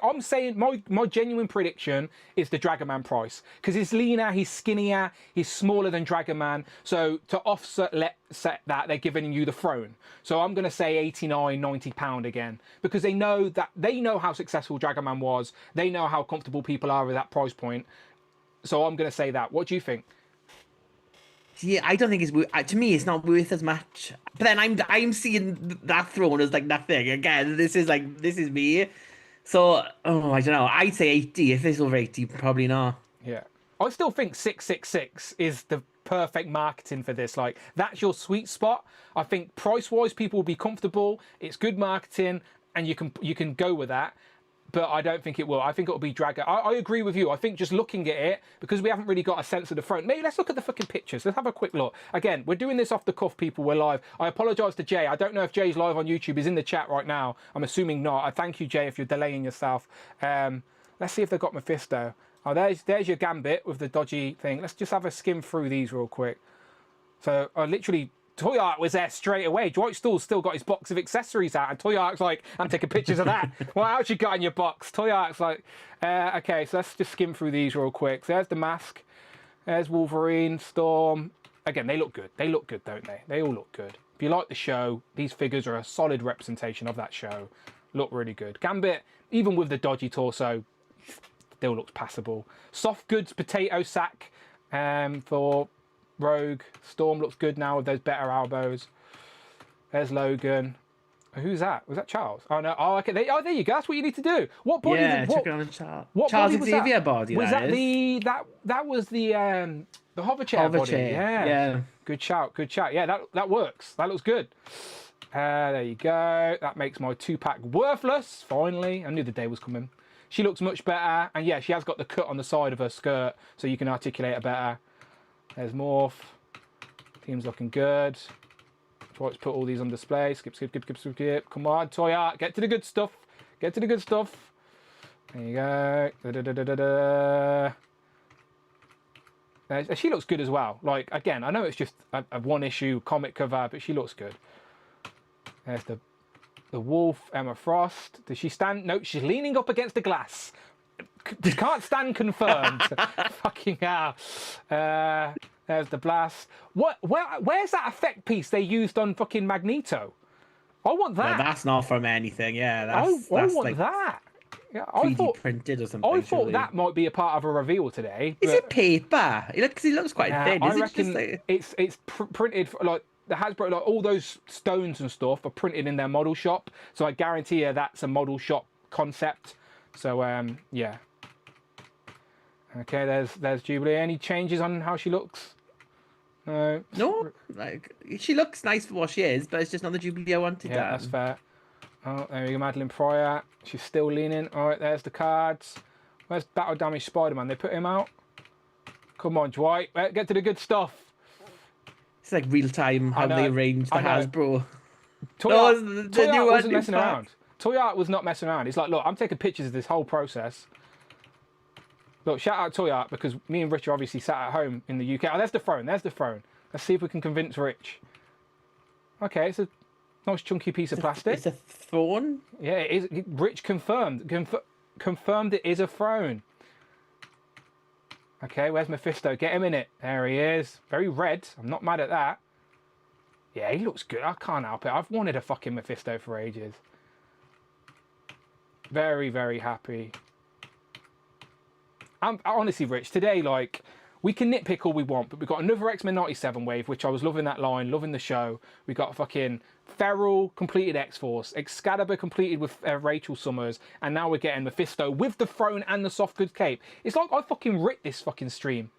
I'm saying my genuine prediction is the Dragon Man price because he's leaner, he's skinnier, he's smaller than Dragon Man. So to offset that, they're giving you the throne. So I'm gonna say 89, £90 again because they know how successful Dragon Man was. They know how comfortable people are with that price point. So I'm gonna say that. What do you think? See, I don't think it's to me. It's not worth as much. But then I'm seeing that throne as like nothing. Again, this is me. So oh, I don't know. I'd say 80. If it's over 80, probably not. Yeah. I still think 666 is the perfect marketing for this. Like, that's your sweet spot. I think price-wise, people will be comfortable. It's good marketing, and you can go with that. But I don't think it will. I think it'll be Dragon. I agree with you. I think just looking at it, because we haven't really got a sense of the front. Maybe let's look at the fucking pictures. Let's have a quick look. Again, we're doing this off the cuff, people. We're live. I apologise to Jay. I don't know if Jay's live on YouTube. He's in the chat right now. I'm assuming not. I thank you, Jay, if you're delaying yourself. Let's see if they've got Mephisto. Oh, there's your Gambit with the dodgy thing. Let's just have a skim through these real quick. So I literally, Toy Art was there straight away. Dwight Stall's still got his box of accessories out, and Toy Art's like, I'm taking pictures of that. What else you got in your box? Toy Art's like, okay, so let's just skim through these real quick. So there's the mask. There's Wolverine, Storm. Again, they look good. They look good, don't they? They all look good. If you like the show, these figures are a solid representation of that show. Look really good. Gambit, even with the dodgy torso, still looks passable. Soft goods potato sack for Rogue. Storm looks good now with those better elbows. There's Logan. Who's that? Was that Charles? Oh no. Oh, okay. There you go. That's what you need to do. What body? Yeah, what, check it on Charles. what Charles body was Xavier that? body. Was that is. that was the hover chair Hover body? chair, Yeah. yeah. Good shout. Good shout. Yeah, that works. That looks good. There you go. That makes my 2-pack worthless. Finally, I knew the day was coming. She looks much better, and yeah, she has got the cut on the side of her skirt, so you can articulate her better. There's Morph. Team's looking good. Let's put all these on display. Skip. Come on, Toy Art. Get to the good stuff. Get to the good stuff. There you go. She looks good as well. Like, again, I know it's just a one-issue comic cover, but she looks good. There's the Wolf, Emma Frost. Does she stand? No, she's leaning up against the glass. Can't stand confirmed. Fucking hell. There's the Blast. Where's that effect piece they used on fucking Magneto? I want that. No, that's not from anything. Yeah, I that's want like that. Yeah, 3D printed or something. I thought surely. that might be a part of a reveal today. Is it paper? He looks quite thin. I Is it reckon just like... it's printed like the Hasbro, like all those stones and stuff are printed in their model shop. So I guarantee you that's a model shop concept. So yeah. Okay, there's Jubilee. Any changes on how she looks? No. No, like she looks nice for what she is, but it's just not the Jubilee I wanted. Yeah, that's fair. Oh, there we go, Madeline Pryor. She's still leaning. All right, there's the cards. Where's Battle Damage Spider-Man? They put him out. Come on, Dwight. Get to the good stuff. It's like real time how they arranged the Hasbro. Toy Art wasn't messing around. Toy Art was not messing around. He's like, look, I'm taking pictures of this whole process. Look, shout out Toy Art because me and Rich are obviously sat at home in the UK. Oh, there's the throne. There's the throne. Let's see if we can convince Rich. Okay, it's a nice chunky piece of plastic. It's a throne? Yeah, it is. Rich confirmed. Confirmed it is a throne. Okay, where's Mephisto? Get him in it. There he is. Very red. I'm not mad at that. Yeah, he looks good. I can't help it. I've wanted a fucking Mephisto for ages. Very, very happy. I'm honestly, Rich, today, like, we can nitpick all we want, but we've got another X-Men 97 wave, which I was loving that line, loving the show. We got fucking Feral completed X-Force, Excalibur completed with Rachel Summers, and now we're getting Mephisto with the throne and the soft goods cape. It's like I fucking ripped this fucking stream.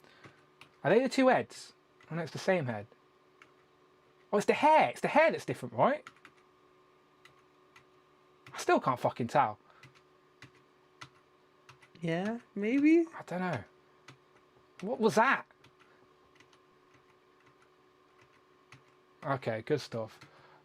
Are they the two heads? Oh no, it's the same head. Oh, it's the hair. It's the hair that's different, right? I still can't fucking tell. Yeah, maybe. I don't know. What was that? Okay, good stuff.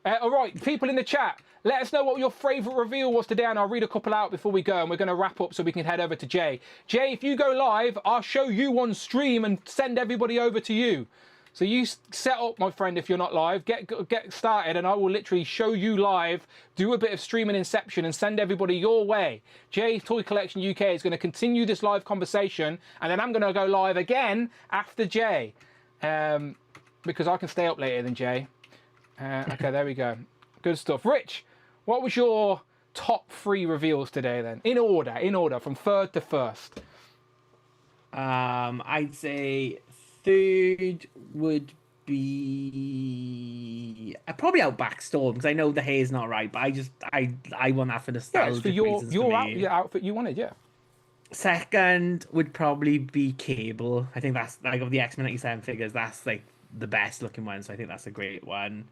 All right, people in the chat, let us know what your favourite reveal was today, and I'll read a couple out before we go, and we're going to wrap up so we can head over to Jay. Jay, if you go live, I'll show you on stream and send everybody over to you. So you set up, my friend, if you're not live, get started, and I will literally show you live, do a bit of streaming inception, and send everybody your way. Jay's Toy Collection UK is going to continue this live conversation, and then I'm going to go live again after Jay, because I can stay up later than Jay. Okay, there we go. Good stuff. Rich, what was your top 3 reveals today then? In order, from third to first. I'd say third would be probably Outback Storm, because I know the hair's not right, but I want that for nostalgia. Yeah, it's for your outfit you wanted, yeah. Second would probably be Cable. I think that's like of the X-Men 97 figures, that's like the best looking one, so I think that's a great one.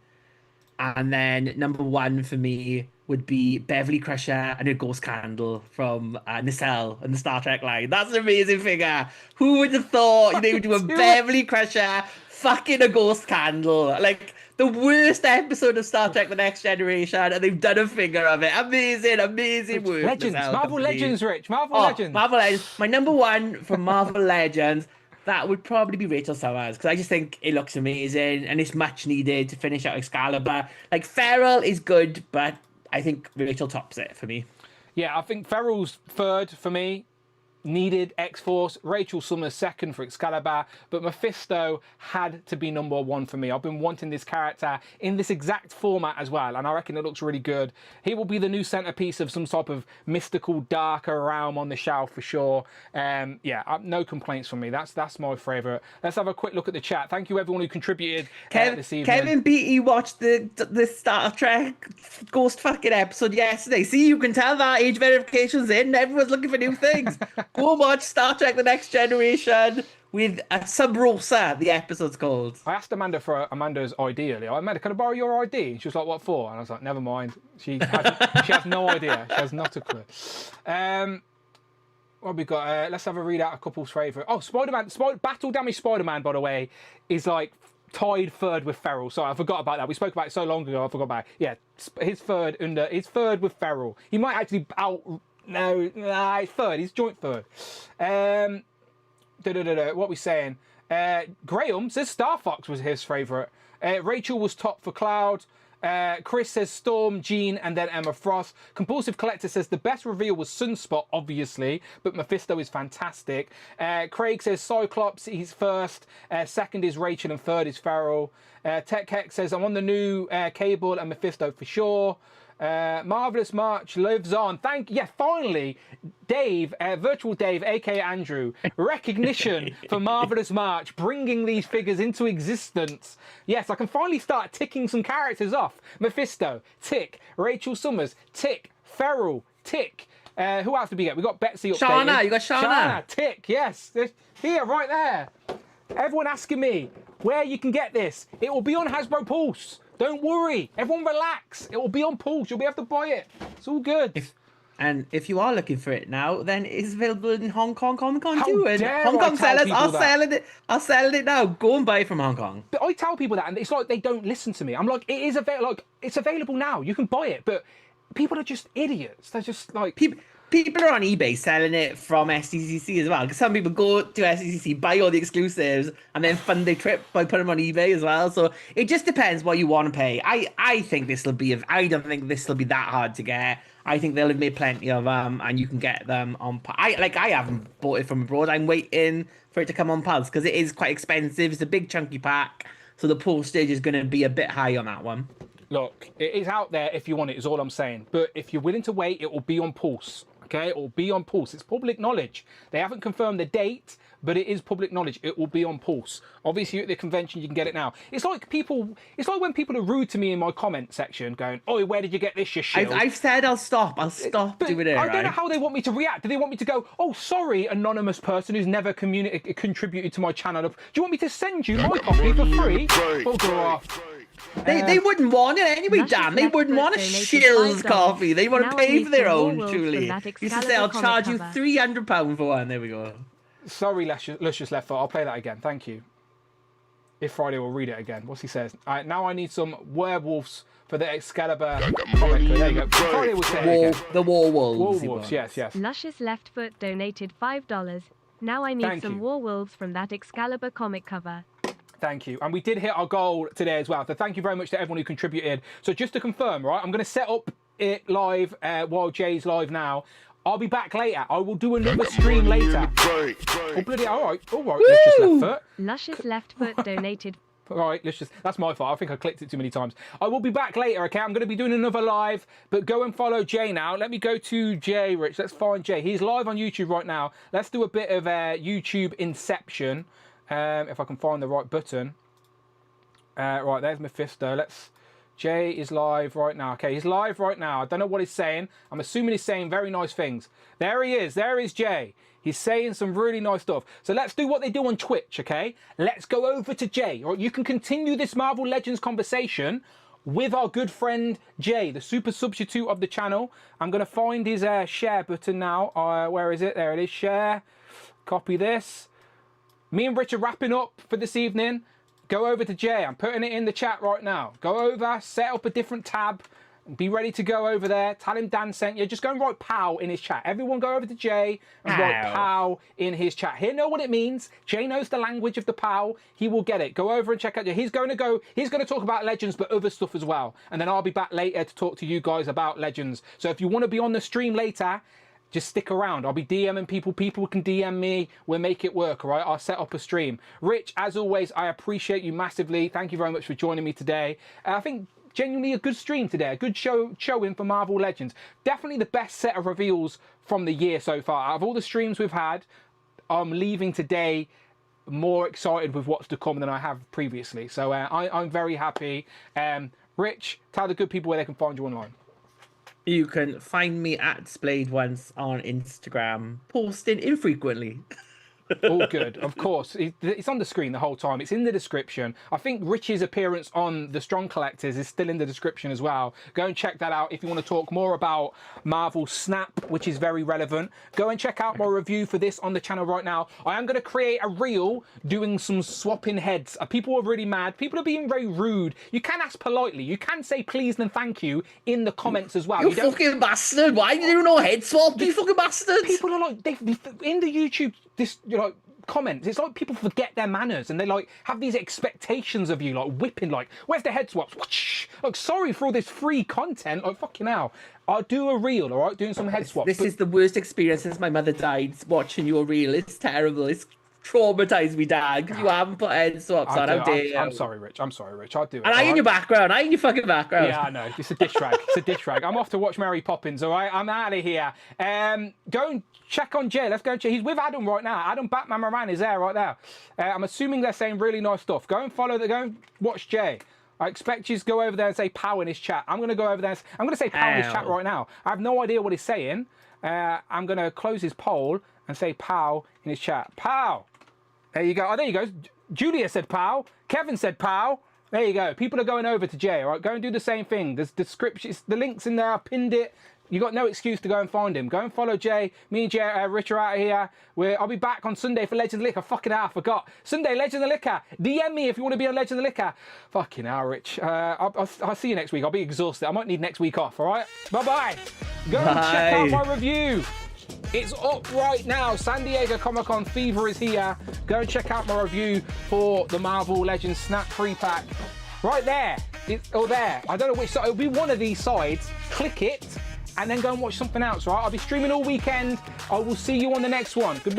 And then number 1 for me would be Beverly Crusher and her Ghost Candle from Nacelle and the Star Trek line. That's an amazing figure. Who would have thought they would do a Beverly Crusher fucking a Ghost Candle? Like the worst episode of Star Trek The Next Generation, and they've done a figure of it. Amazing work. Legends, Marvel Legends, Rich. Legends. Marvel Legends. My number 1 from Marvel Legends. That would probably be Rachel Summers, because I just think it looks amazing and it's much needed to finish out Excalibur. Like, Feral is good, but I think Rachel tops it for me. Yeah, I think Feral's third for me. Needed X-Force, Rachel Summers second for Excalibur, but Mephisto had to be number 1 for me. I've been wanting this character in this exact format as well, and I reckon it looks really good. He will be the new centerpiece of some type of mystical, darker realm on the shelf for sure. Yeah, no complaints from me. That's my favourite. Let's have a quick look at the chat. Thank you everyone who contributed this evening. Kevin Beatty watched the Star Trek Ghost fucking episode yesterday. See, you can tell that age verification's in. Everyone's looking for new things. Go watch Star Trek The Next Generation with Sub Rosa, the episode's called. I asked Amanda for Amanda's ID earlier. Amanda, can I borrow your ID? And she was like, what for? And I was like, never mind. She has no idea. She has not a clue. What have we got? Let's have a read out a couple's favourite. Oh, Spider-Man. Battle Damage Spider-Man, by the way, is like tied third with Feral. Sorry, I forgot about that. We spoke about it so long ago. I forgot about it. Yeah, his third with Feral. He might actually No, he's third. He's joint third. What are we saying? Graham says Star Fox was his favourite. Rachel was top for Cloud. Chris says Storm, Jean, and then Emma Frost. Compulsive Collector says the best reveal was Sunspot, obviously, but Mephisto is fantastic. Craig says Cyclops, he's first. Second is Rachel, and third is Feral. Tech Hex says I'm on the new Cable and Mephisto for sure. Marvelous March lives on. Finally, Dave, Virtual Dave, aka Andrew, recognition for Marvelous March, bringing these figures into existence. Yes, I can finally start ticking some characters off. Mephisto, tick. Rachel Summers, tick. Feral, tick. Who else did we get? We got Betsy updated. Shauna, you got Shauna. Tick, yes. Here, right there. Everyone asking me where you can get this. It will be on Hasbro Pulse. Don't worry. Everyone relax. It will be on Pulse. You'll be able to buy it. It's all good. If you are looking for it now, then it's available in Hong Kong Comic Con too. And Hong Kong sellers are selling it now. Go and buy it from Hong Kong. But I tell people that, and it's like they don't listen to me. I'm like, it is it's available now. You can buy it, but people are just idiots. They're just like People are on eBay selling it from SDCC as well. Because some people go to SDCC, buy all the exclusives, and then fund their trip by putting them on eBay as well. So it just depends what you want to pay. I think this will be. I don't think this will be that hard to get. I think they'll have made plenty of them, and you can get them on. I haven't bought it from abroad. I'm waiting for it to come on Pulse because it is quite expensive. It's a big chunky pack, so the postage is going to be a bit high on that one. Look, it is out there if you want it. Is all I'm saying. But if you're willing to wait, it will be on Pulse. Okay, it will be on Pulse. It's public knowledge. They haven't confirmed the date, but it is public knowledge. It will be on Pulse. Obviously, at the convention, you can get it now. It's like when people are rude to me in my comment section, going, "Oh, where did you get this, you shield?" I've said I'll stop doing it. I don't know how they want me to react. Do they want me to go, "Oh, sorry, anonymous person who's never contributed to my channel"? Do you want me to send you my copy for free? Bugger off. They wouldn't want it anyway, Dan. They wouldn't want a shill's coffee. They want to pay for their own, Julie. You should say, I'll charge you £300 for one. There we go. Sorry, Lucius Left Foot. I'll play that again. Thank you. If Friday will read it again. What's he says? All right, now I need some werewolves for the Excalibur comic. There you go. Friday will say it again. The Warwolves. Werewolves, yes. Luscious Left Foot donated $5. Now I need Thank some you. Warwolves from that Excalibur comic cover. Thank you. And we did hit our goal today as well. So thank you very much to everyone who contributed. So just to confirm, right, I'm going to set up it live while Jay's live now. I'll be back later. I will do another stream later. Oh, bloody, all right. Let's just left foot. Luscious Left Foot donated. All right, that's my fault. I think I clicked it too many times. I will be back later, okay? I'm going to be doing another live, but go and follow Jay now. Let me go to Jay, Rich. Let's find Jay. He's live on YouTube right now. Let's do a bit of YouTube Inception, if I can find the right button. Right, there's Mephisto. Jay is live right now. Okay, he's live right now. I don't know what he's saying. I'm assuming he's saying very nice things. There he is. There is Jay. He's saying some really nice stuff. So let's do what they do on Twitch, okay? Let's go over to Jay. Or you can continue this Marvel Legends conversation with our good friend Jay, the super substitute of the channel. I'm going to find his share button now. Where is it? There it is. Share. Copy this. Me and Rich are wrapping up for this evening. Go over to Jay. I'm putting it in the chat right now. Go over, set up a different tab. Be ready to go over there. Tell him Dan sent you. Just go and write POW in his chat. Everyone go over to Jay and write POW in his chat. He'll know what it means. Jay knows the language of the POW. He will get it. Go over and check out. He's going to talk about Legends, but other stuff as well. And then I'll be back later to talk to you guys about Legends. So if you want to be on the stream later, just stick around. I'll be DMing people. People can DM me. We'll make it work, all right? I'll set up a stream. Rich, as always, I appreciate you massively. Thank you very much for joining me today. I think genuinely a good stream today, a good showing for Marvel Legends. Definitely the best set of reveals from the year so far. Out of all the streams we've had, I'm leaving today more excited with what's to come than I have previously. So I'm very happy. Rich, tell the good people where they can find you online. You can find me at Displayed Once on Instagram, posting infrequently. All good, of course. It's on the screen the whole time. It's in the description. I think Rich's appearance on the Strong Collectors is still in the description as well. Go and check that out if you want to talk more about Marvel Snap, which is very relevant. Go and check out my review for this on the channel right now. I am going to create a reel doing some swapping heads. People are really mad. People are being very rude. You can ask politely. You can say please and thank you in the comments as well. You fucking bastard. Why do you no head swap, you fucking bastard? People are like, in the YouTube, comments, it's like people forget their manners and they like have these expectations of you, like whipping, like, where's the head swaps? Like, sorry for all this free content, like, fucking hell. I'll do a reel, all right, doing some head swaps. This is the worst experience since my mother died, watching your reel. It's terrible. It's traumatized me, Dad, because you haven't put head swaps on. How dare you? I'm sorry, Rich. I'll do it. And I in your background. I in your fucking background. Yeah, I know. It's a dish rag. It's a dish rag. I'm off to watch Mary Poppins, all right? I'm out of here. Go and check on Jay. Let's go and check. He's with Adam right now. Adam Batman Moran is there right now. I'm assuming they're saying really nice stuff. Go and follow. Go and watch Jay. I expect you to go over there and say POW in his chat. I'm going to go over there. I'm going to say POW in his chat right now. I have no idea what he's saying. I'm going to close his poll and say POW in his chat. POW. There you go. Oh, there you go. Julia said POW. Kevin said POW. There you go. People are going over to Jay. All right, go and do the same thing. There's descriptions. The link's in there. I pinned it. You got no excuse to go and find him. Go and follow Jay. Me and Jay, Rich are out of here. I'll be back on Sunday for Legends of Liquor. Fucking hell, I forgot. Sunday, Legends of Liquor. DM me if you want to be on Legends of Liquor. Fucking hell, Rich. I'll see you next week. I'll be exhausted. I might need next week off, all right? Bye-bye. Go and check out my review. It's up right now. San Diego Comic-Con Fever is here. Go and check out my review for the Marvel Legends Snap 3-pack. Right there. There. I don't know which side. It'll be one of these sides. Click it and then go and watch something else, right? I'll be streaming all weekend. I will see you on the next one. Goodbye.